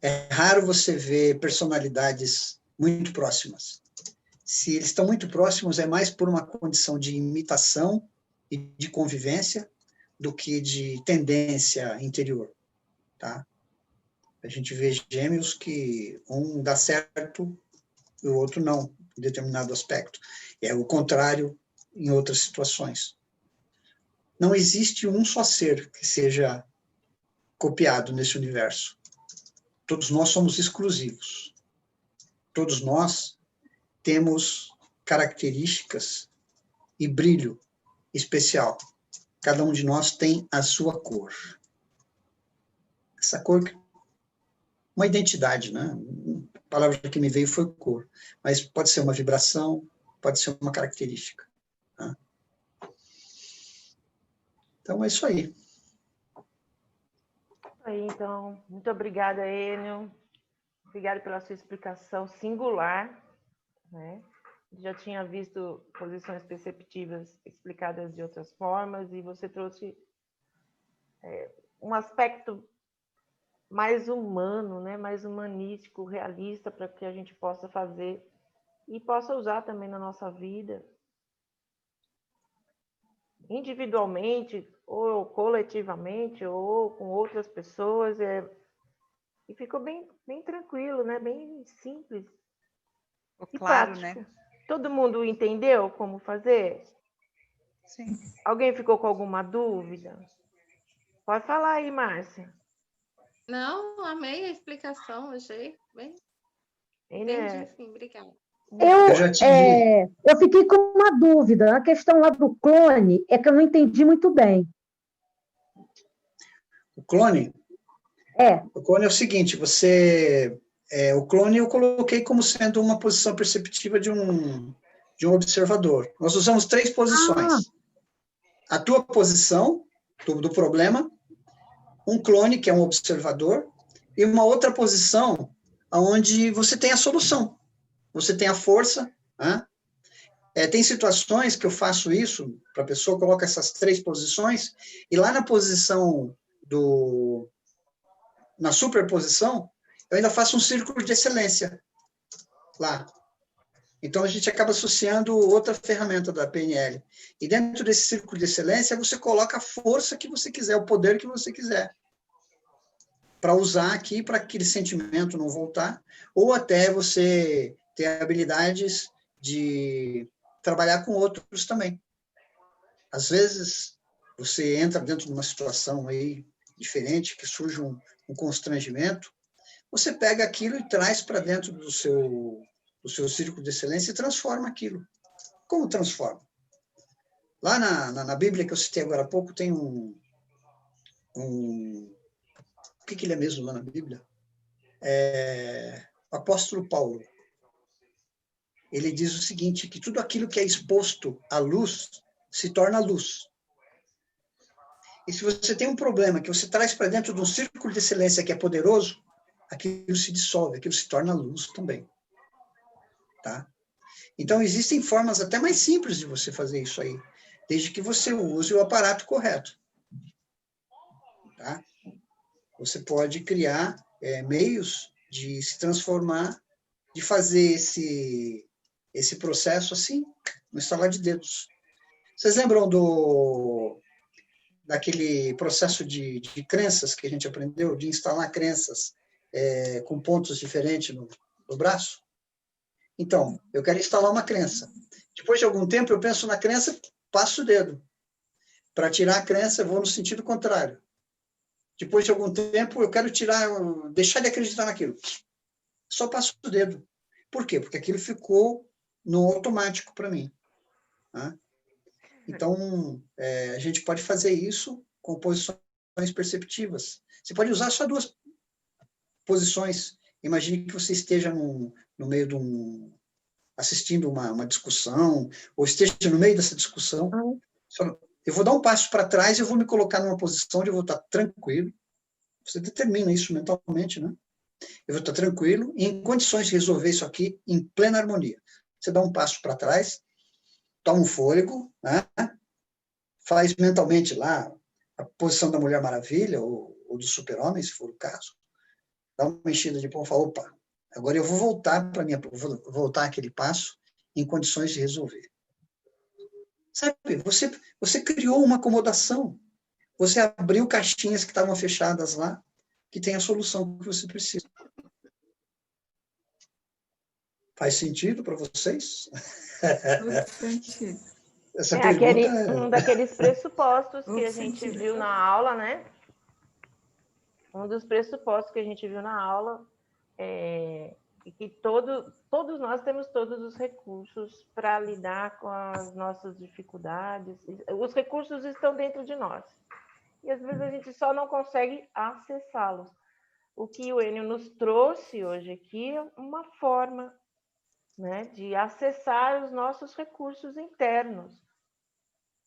é raro você ver personalidades muito próximas. Se eles estão muito próximos, é mais por uma condição de imitação e de convivência do que de tendência interior, tá? A gente vê Gêmeos que um dá certo e o outro não, em determinado aspecto. É o contrário em outras situações. Não existe um só ser que seja copiado nesse universo. Todos nós somos exclusivos. Todos nós temos características e brilho especial. Cada um de nós tem a sua cor. Essa cor, uma identidade, né? A palavra que me veio foi cor, mas pode ser uma vibração, pode ser uma característica. Tá? Então, é isso aí. Aí, então, muito obrigada, Enio. Obrigada pela sua explicação singular, né? Já tinha visto posições perceptivas explicadas de outras formas e você trouxe um aspecto mais humano, né? Mais humanístico, realista, para que a gente possa fazer e possa usar também na nossa vida, individualmente, ou coletivamente, ou com outras pessoas. E ficou bem tranquilo, né? Bem simples. E Claro, prático. né? Todo mundo entendeu como fazer? Sim. Alguém ficou com alguma dúvida? Pode falar aí, Márcia. Não, amei a explicação, achei bem. Ele Entendi, sim, obrigada. Eu já tive. Eu fiquei com uma dúvida. A questão lá do clone é que eu não entendi muito bem. O clone? É. O clone é o seguinte, o clone eu coloquei como sendo uma posição perceptiva de um observador. Nós usamos 3 posições. A tua posição do problema, um clone, que é um observador, e uma outra posição onde você tem a solução. Você tem a força, né? Tem situações que eu faço isso, para a pessoa, coloca essas 3 posições, e lá na posição na superposição, eu ainda faço um círculo de excelência lá. Então, a gente acaba associando outra ferramenta da PNL. E dentro desse círculo de excelência, você coloca a força que você quiser, o poder que você quiser, para usar aqui, para aquele sentimento não voltar, ou até você ter habilidades de trabalhar com outros também. Às vezes, você entra dentro de uma situação aí diferente, que surge um constrangimento, você pega aquilo e traz para dentro do seu círculo de excelência e transforma aquilo. Como transforma? Lá na Bíblia, que eu citei agora há pouco, tem o que ele é mesmo lá na Bíblia? O apóstolo Paulo. Ele diz o seguinte, que tudo aquilo que é exposto à luz se torna luz. E se você tem um problema que você traz para dentro de um círculo de excelência que é poderoso, aquilo se dissolve, aquilo se torna luz também. Tá? Então, existem formas até mais simples de você fazer isso aí, desde que você use o aparato correto. Tá? Você pode criar meios de se transformar, de fazer esse processo assim, no estalar de dedos. Vocês lembram daquele processo de crenças que a gente aprendeu, de instalar crenças com pontos diferentes no braço? Então, eu quero instalar uma crença. Depois de algum tempo, eu penso na crença, passo o dedo. Para tirar a crença, eu vou no sentido contrário. Depois de algum tempo, eu quero deixar de acreditar naquilo. Só passo o dedo. Por quê? Porque aquilo ficou no automático para mim. Tá? Então, a gente pode fazer isso com posições perceptivas. Você pode usar só 2 posições. Imagine que você esteja no meio de assistindo uma discussão, ou esteja no meio dessa discussão. Eu vou dar um passo para trás e eu vou me colocar numa posição onde eu vou estar tranquilo. Você determina isso mentalmente, né? Eu vou estar tranquilo e em condições de resolver isso aqui em plena harmonia. Você dá um passo para trás, toma um fôlego, né? Faz mentalmente lá a posição da Mulher Maravilha ou do Super-Homem, se for o caso. Dá uma mexida de pão e fala, opa, agora eu vou voltar aquele passo em condições de resolver. Sabe, você criou uma acomodação. Você abriu caixinhas que estavam fechadas lá, que tem a solução que você precisa. Faz sentido para vocês? Muito sentido. Essa pergunta um daqueles pressupostos que a gente sentido. viu na aula, né? Um dos pressupostos que a gente viu na aula é que todos nós temos todos os recursos para lidar com as nossas dificuldades. Os recursos estão dentro de nós. E às vezes a gente só não consegue acessá-los. O que o Enio nos trouxe hoje aqui é uma forma, né, de acessar os nossos recursos internos,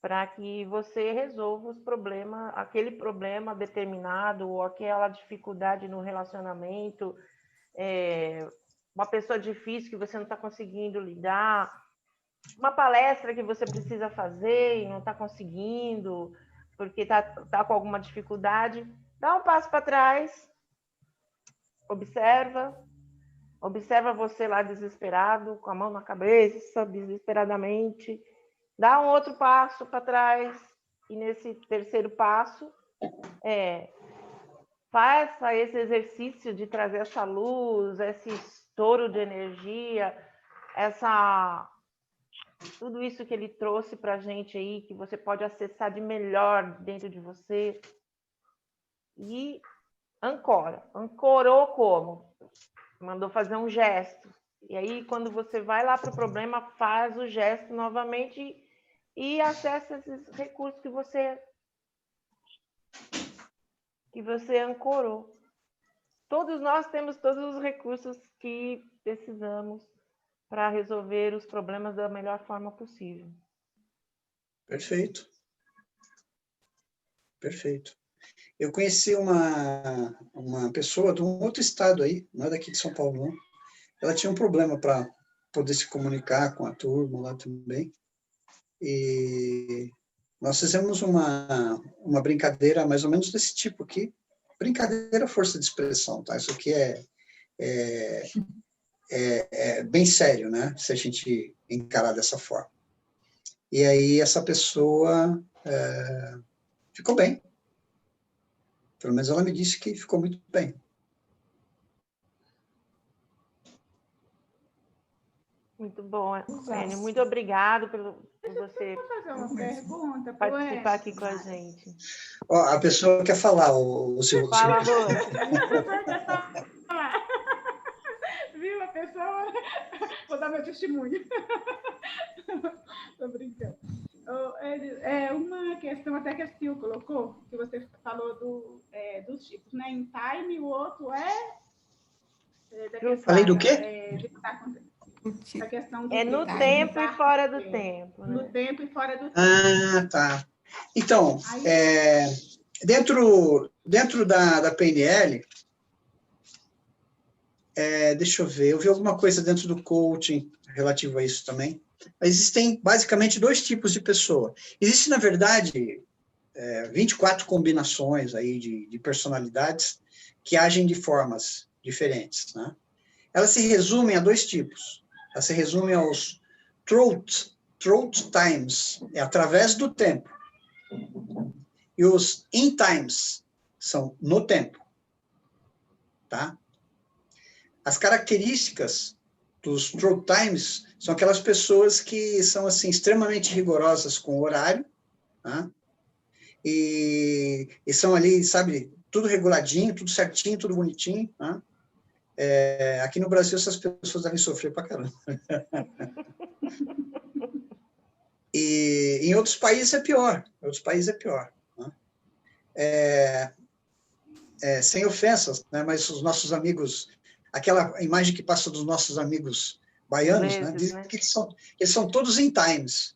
para que você resolva os problemas, aquele problema determinado, ou aquela dificuldade no relacionamento, uma pessoa difícil que você não está conseguindo lidar, uma palestra que você precisa fazer e não está conseguindo, porque está com alguma dificuldade. Dá um passo para trás, observa você lá desesperado, com a mão na cabeça, desesperadamente. Dá um outro passo para trás e nesse terceiro passo faça esse exercício de trazer essa luz, esse estouro de energia, tudo isso que ele trouxe para a gente aí, que você pode acessar de melhor dentro de você. E ancorou como? Mandou fazer um gesto. E aí, quando você vai lá para o problema, faz o gesto novamente e acessa esses recursos que você que você ancorou. Todos nós temos todos os recursos que precisamos para resolver os problemas da melhor forma possível. Perfeito. Perfeito. Eu conheci uma pessoa de um outro estado aí, não é daqui de São Paulo, não. Ela tinha um problema para poder se comunicar com a turma lá também. E nós fizemos uma brincadeira mais ou menos desse tipo aqui. Brincadeira força de expressão, tá? Isso aqui é bem sério, né? Se a gente encarar dessa forma. E aí essa pessoa ficou bem. Pelo menos ela me disse que ficou muito bem. Muito bom, Enio. Muito obrigado por você Vou fazer uma pergunta pro participar aqui Enio. com a gente. Ó, a pessoa quer falar, o Silvio. Fala, Rô. Viu a pessoa? Vou dar meu testemunho. Tô brincando. Uma questão até que a Sil colocou, que você falou dos tipos, né? Em time, o outro da questão, Falei do quê? de que tá acontecendo. A questão do No time, tempo tá? e fora do tempo. Né? No tempo e fora do tempo. Ah, tá. Então, dentro da PNL, deixa eu ver, eu vi alguma coisa dentro do coaching relativo a isso também. Existem basicamente 2 tipos de pessoa. Existe, na verdade, 24 combinações aí de personalidades que agem de formas diferentes, né? Elas se resumem a 2 tipos. Elas se resumem aos through times, através do tempo. E os in times são no tempo. Tá? As características dos through times são aquelas pessoas que são assim extremamente rigorosas com o horário, tá? E são ali, sabe, tudo reguladinho, tudo certinho, tudo bonitinho, tá? Aqui no Brasil, essas pessoas devem sofrer pra caramba. E em outros países é pior. Né? Sem ofensas, né? Mas os nossos amigos, aquela imagem que passa dos nossos amigos baianos, né? Dizem que eles são todos em times.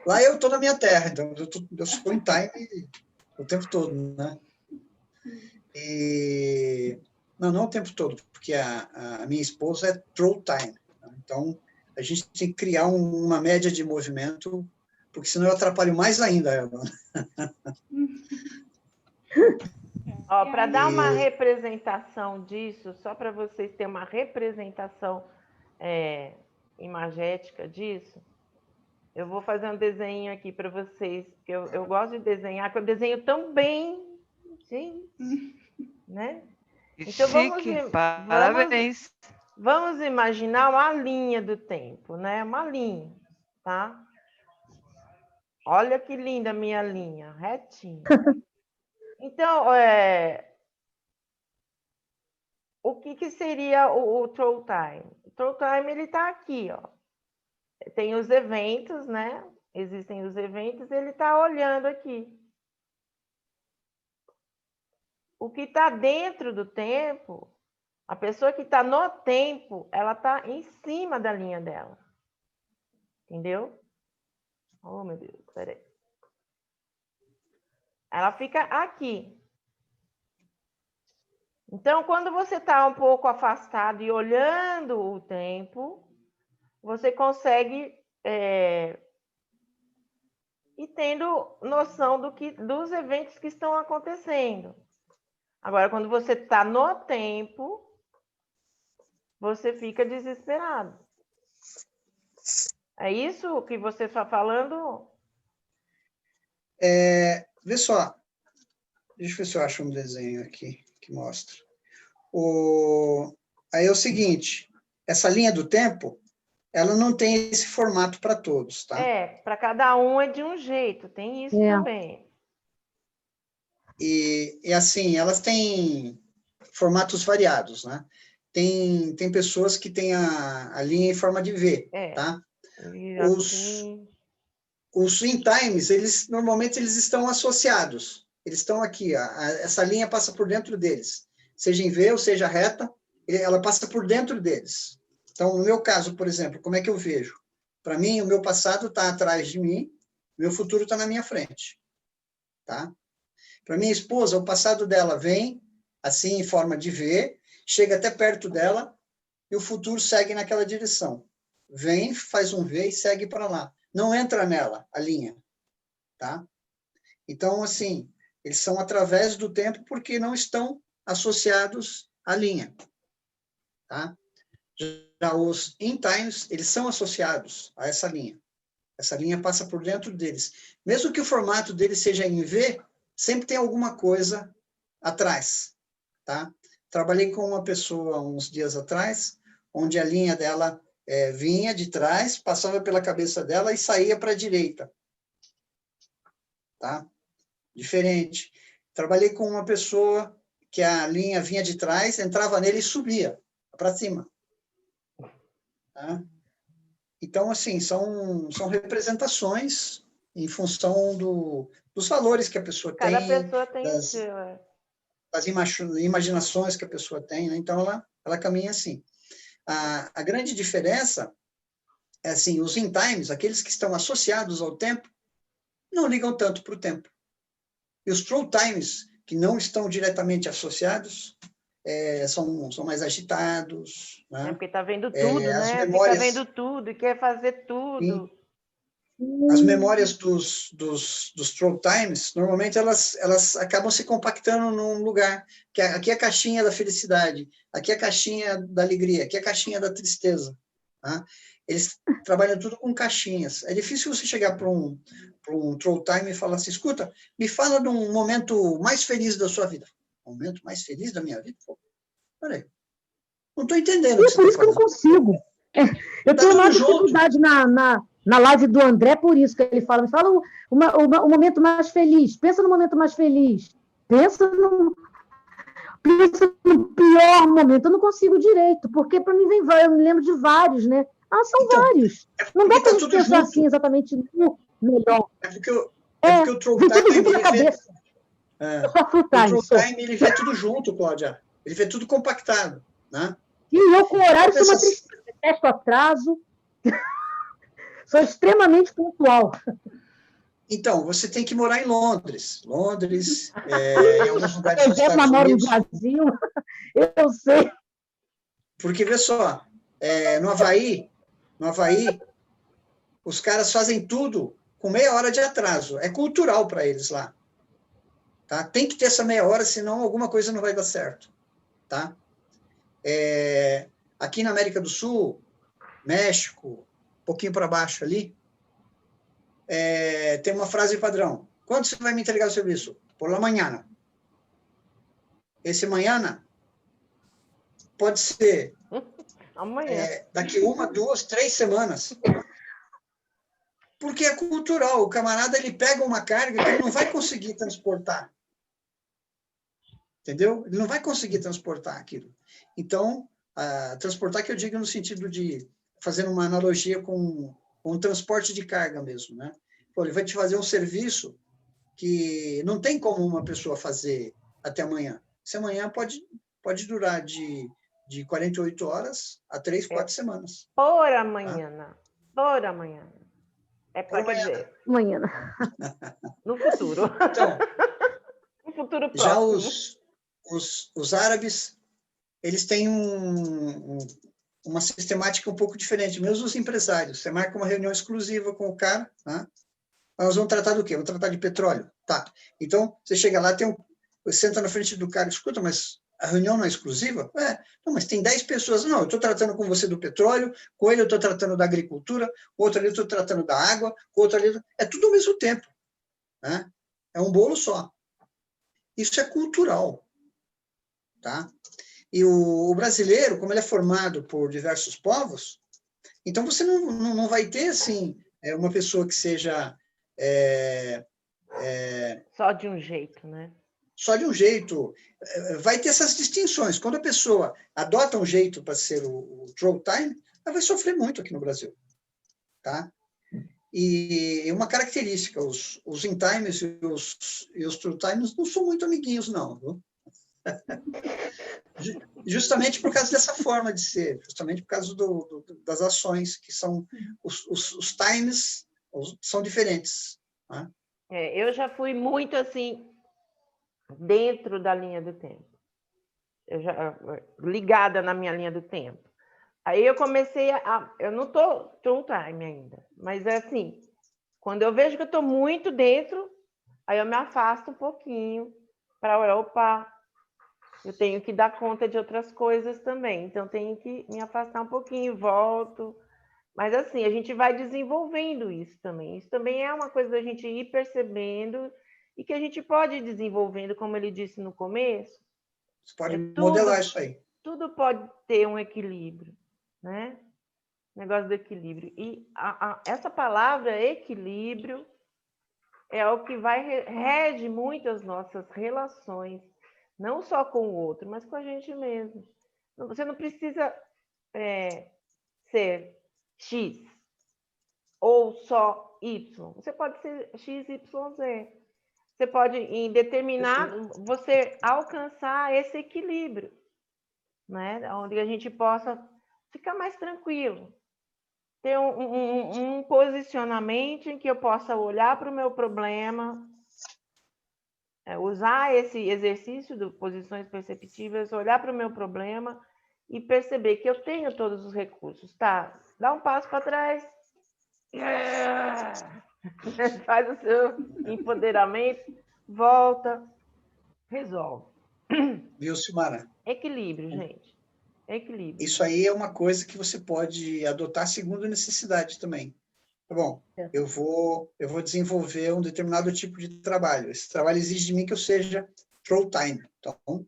Lá eu estou na minha terra, então eu sou em time o tempo todo, né? Não o tempo todo, porque a minha esposa é through time. Então, a gente tem que criar uma média de movimento, porque senão eu atrapalho mais ainda ela. Para dar uma representação disso, só para vocês terem uma representação imagética disso, eu vou fazer um desenho aqui para vocês, que eu gosto de desenhar, que eu desenho tão bem, gente, né? Então, parabéns. Vamos imaginar uma linha do tempo, né? Uma linha, tá? Olha que linda a minha linha, retinha. Então, o que seria o through time? O through time, ele está aqui, ó. Tem os eventos, né? Existem os eventos, ele está olhando aqui. O que está dentro do tempo, a pessoa que está no tempo, ela está em cima da linha dela. Entendeu? Oh, meu Deus, peraí. Ela fica aqui. Então, quando você está um pouco afastado e olhando o tempo, você consegue ir tendo noção dos eventos que estão acontecendo. Agora, quando você está no tempo, você fica desesperado. É isso que você está falando? Vê só. Deixa eu ver se eu acho um desenho aqui que mostra. Aí é o seguinte, essa linha do tempo, ela não tem esse formato para todos, tá? Para cada um é de um jeito, tem isso também. E assim, elas têm formatos variados, né? Tem pessoas que têm a linha em forma de V, tá? Os in times, normalmente eles estão associados, eles estão aqui, essa linha passa por dentro deles, seja em V ou seja reta, ela passa por dentro deles. Então, no meu caso, por exemplo, como é que eu vejo? Para mim, o meu passado está atrás de mim, meu futuro está na minha frente. Tá? Para minha esposa, o passado dela vem, assim, em forma de V, chega até perto dela, e o futuro segue naquela direção. Vem, faz um V e segue para lá. Não entra nela, a linha. Tá? Então, assim, eles são através do tempo porque não estão associados à linha. Tá? Já os in times, eles são associados a essa linha. Essa linha passa por dentro deles. Mesmo que o formato deles seja em V, sempre tem alguma coisa atrás. Tá? Trabalhei com uma pessoa uns dias atrás, onde a linha dela vinha de trás, passava pela cabeça dela e saía para a direita. Tá? Diferente. Trabalhei com uma pessoa que a linha vinha de trás, entrava nele e subia para cima. Tá? Então, assim, são representações em função dos valores que a pessoa tem, Cada pessoa tem o das seu. imaginações que a pessoa tem, né? Então, ela caminha assim. A grande diferença é, assim, os in times, aqueles que estão associados ao tempo, não ligam tanto para o tempo. E os true times, que não estão diretamente associados, são mais agitados. Né? Porque está vendo tudo, as né? memórias, Fica vendo tudo e quer fazer tudo. Sim. As memórias dos true times, normalmente elas acabam se compactando num lugar, que aqui é a caixinha da felicidade, aqui é a caixinha da alegria, aqui é a caixinha da tristeza. Tá? Eles trabalham tudo com caixinhas. É difícil você chegar para um true time e falar assim, escuta, me fala de um momento mais feliz da sua vida. Momento mais feliz da minha vida? Pô, peraí. Não estou entendendo o que você por está isso que eu não falando. consigo. Eu tenho tudo uma junto. dificuldade na live do André, por isso que ele fala. Me fala o momento mais feliz. Pensa no momento mais feliz. Pensa no pior momento. Eu não consigo direito, porque para mim vem vários. Eu me lembro de vários, né? São Então, vários. Não dá para a gente tudo pensar junto. assim exatamente no melhor. É porque o true vem tudo time, junto na cabeça. o true time, ele vê tudo junto, Cláudia. Ele vê tudo compactado. Né? E eu, com horário, sou uma tristeza. Detesto atraso. Sou extremamente pontual. Então, você tem que morar em Londres. Londres, em alguns lugares dos Eu Estados namoro no Unidos. Brasil, eu sei. Porque, vê só, no Havaí, os caras fazem tudo com meia hora de atraso. É cultural para eles lá. Tá? Tem que ter essa meia hora, senão alguma coisa não vai dar certo. Tá? Aqui na América do Sul, México, um pouquinho para baixo ali, tem uma frase padrão. Quando você vai me entregar o serviço? Por la mañana. Esse mañana pode ser Amanhã. daqui 1, 2, 3 semanas. Porque é cultural. O camarada ele pega uma carga que ele não vai conseguir transportar. Entendeu? Ele não vai conseguir transportar aquilo. Então, transportar que eu digo no sentido de, fazendo uma analogia com um transporte de carga mesmo, né? Pô, ele vai te fazer um serviço que não tem como uma pessoa fazer até amanhã. Esse amanhã pode durar de 48 horas a 3, 4 semanas. Por amanhã. Por amanhã. Para quer dizer, Amanhã. no futuro. Então, no futuro próximo. já os árabes, eles têm uma sistemática um pouco diferente, mesmo os empresários. Você marca uma reunião exclusiva com o cara, né? Nós vamos tratar do quê? Vamos tratar de petróleo? Tá. Então, você chega lá, você senta na frente do cara, escuta, mas a reunião não é exclusiva? Não, mas tem 10 pessoas. Não, eu estou tratando com você do petróleo, com ele eu estou tratando da agricultura, com outro ali eu estou tratando da água, com outro ali... É tudo ao mesmo tempo. Né? É um bolo só. Isso é cultural. Tá? E o brasileiro, como ele é formado por diversos povos, então você não vai ter, assim, uma pessoa que seja... Só de um jeito, né? Só de um jeito. Vai ter essas distinções. Quando a pessoa adota um jeito para ser o true time, ela vai sofrer muito aqui no Brasil. Tá? E uma característica, os in-times e os true-times não são muito amiguinhos, não. Viu? Justamente por causa dessa forma de ser, justamente por causa das ações, que são os times são diferentes. Né? Eu já fui muito assim, dentro da linha do tempo. Ligada na minha linha do tempo. Aí eu comecei eu não estou true time ainda, mas é assim, quando eu vejo que eu estou muito dentro, aí eu me afasto um pouquinho para olhar, opa, eu tenho que dar conta de outras coisas também, então tenho que me afastar um pouquinho, volto. Mas assim, a gente vai desenvolvendo isso também. Isso também é uma coisa da gente ir percebendo e que a gente pode ir desenvolvendo, como ele disse no começo. Você pode modelar isso aí. Tudo pode ter um equilíbrio, né? Negócio do equilíbrio. E essa palavra equilíbrio é o que rege muito as nossas relações, não só com o outro, mas com a gente mesmo. Você não precisa ser X ou só Y. Você pode ser X, Y, Z. Você pode, em determinado, você alcançar esse equilíbrio, né? Onde a gente possa ficar mais tranquilo. Ter um posicionamento em que eu possa olhar para o meu problema, usar esse exercício de posições perceptivas, olhar para o meu problema e perceber que eu tenho todos os recursos, tá? Dá um passo para trás, faz o seu empoderamento, volta, resolve. Viu, Silmara? Equilíbrio, gente. Equilíbrio. Isso aí é uma coisa que você pode adotar segundo a necessidade também. Tá bom, eu vou desenvolver um determinado tipo de trabalho. Esse trabalho exige de mim que eu seja full time. Então,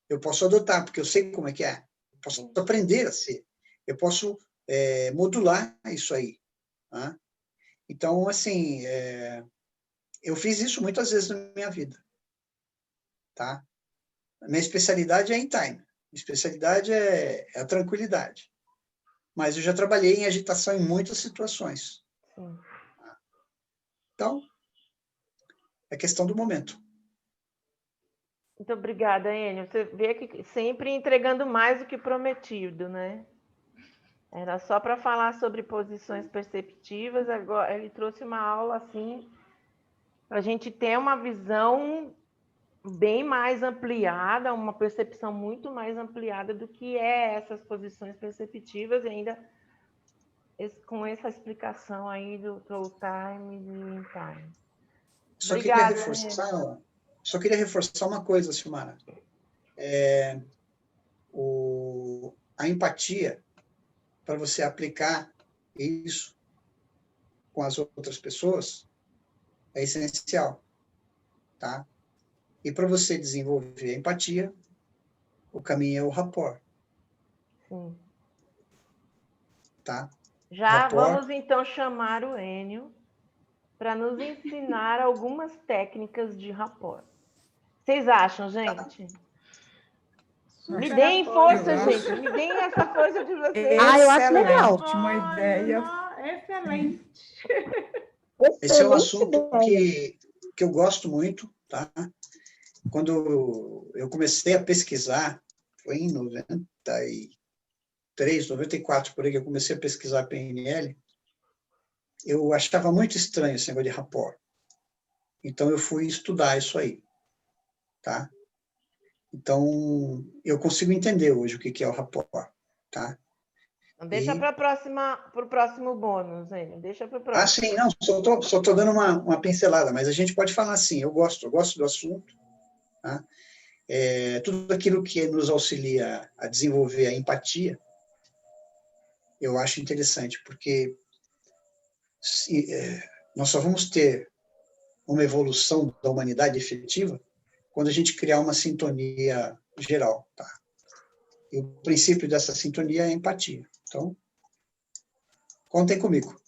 eu posso adotar, porque eu sei como é que é. Eu posso aprender a ser. Eu posso modular isso aí. Tá? Então, assim, eu fiz isso muitas vezes na minha vida. Tá? A minha especialidade é em time. Minha especialidade é a tranquilidade. Mas eu já trabalhei em agitação em muitas situações. Sim. Então, é questão do momento. Muito obrigada, Enio. Você vê que sempre entregando mais do que prometido, né? Era só para falar sobre posições perceptivas, agora ele trouxe uma aula assim, para a gente ter uma visão bem mais ampliada, uma percepção muito mais ampliada do que é essas posições perceptivas, e ainda com essa explicação aí do throw time e do in time. Só queria reforçar uma coisa, Silmara. A empatia, para você aplicar isso com as outras pessoas, é essencial. Tá? E para você desenvolver a empatia, o caminho é o rapport. Sim. Tá? Já rapport. Vamos então chamar o Enio para nos ensinar algumas técnicas de rapport. Vocês acham, gente? Me deem força, gente. Me deem essa força de vocês. Eu acho legal. Uma ideia. Excelente. Esse é um assunto que eu gosto muito, tá? Quando eu comecei a pesquisar, foi em 93, 94, por aí que eu comecei a pesquisar PNL, eu achava muito estranho esse negócio de rapport. Então, eu fui estudar isso aí, tá? Então, eu consigo entender hoje o que é o rapport, tá? Deixa para o próximo bônus, Enio. Deixa para o próximo. Sim, não, só estou dando uma pincelada, mas a gente pode falar assim, eu gosto do assunto, tá? Tudo aquilo que nos auxilia a desenvolver a empatia, eu acho interessante, porque nós só vamos ter uma evolução da humanidade efetiva quando a gente criar uma sintonia geral, tá? E o princípio dessa sintonia é a empatia. Então, contem comigo.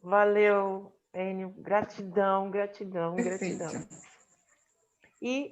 Valeu, Enio. Gratidão, gratidão, Perfeito. gratidão. E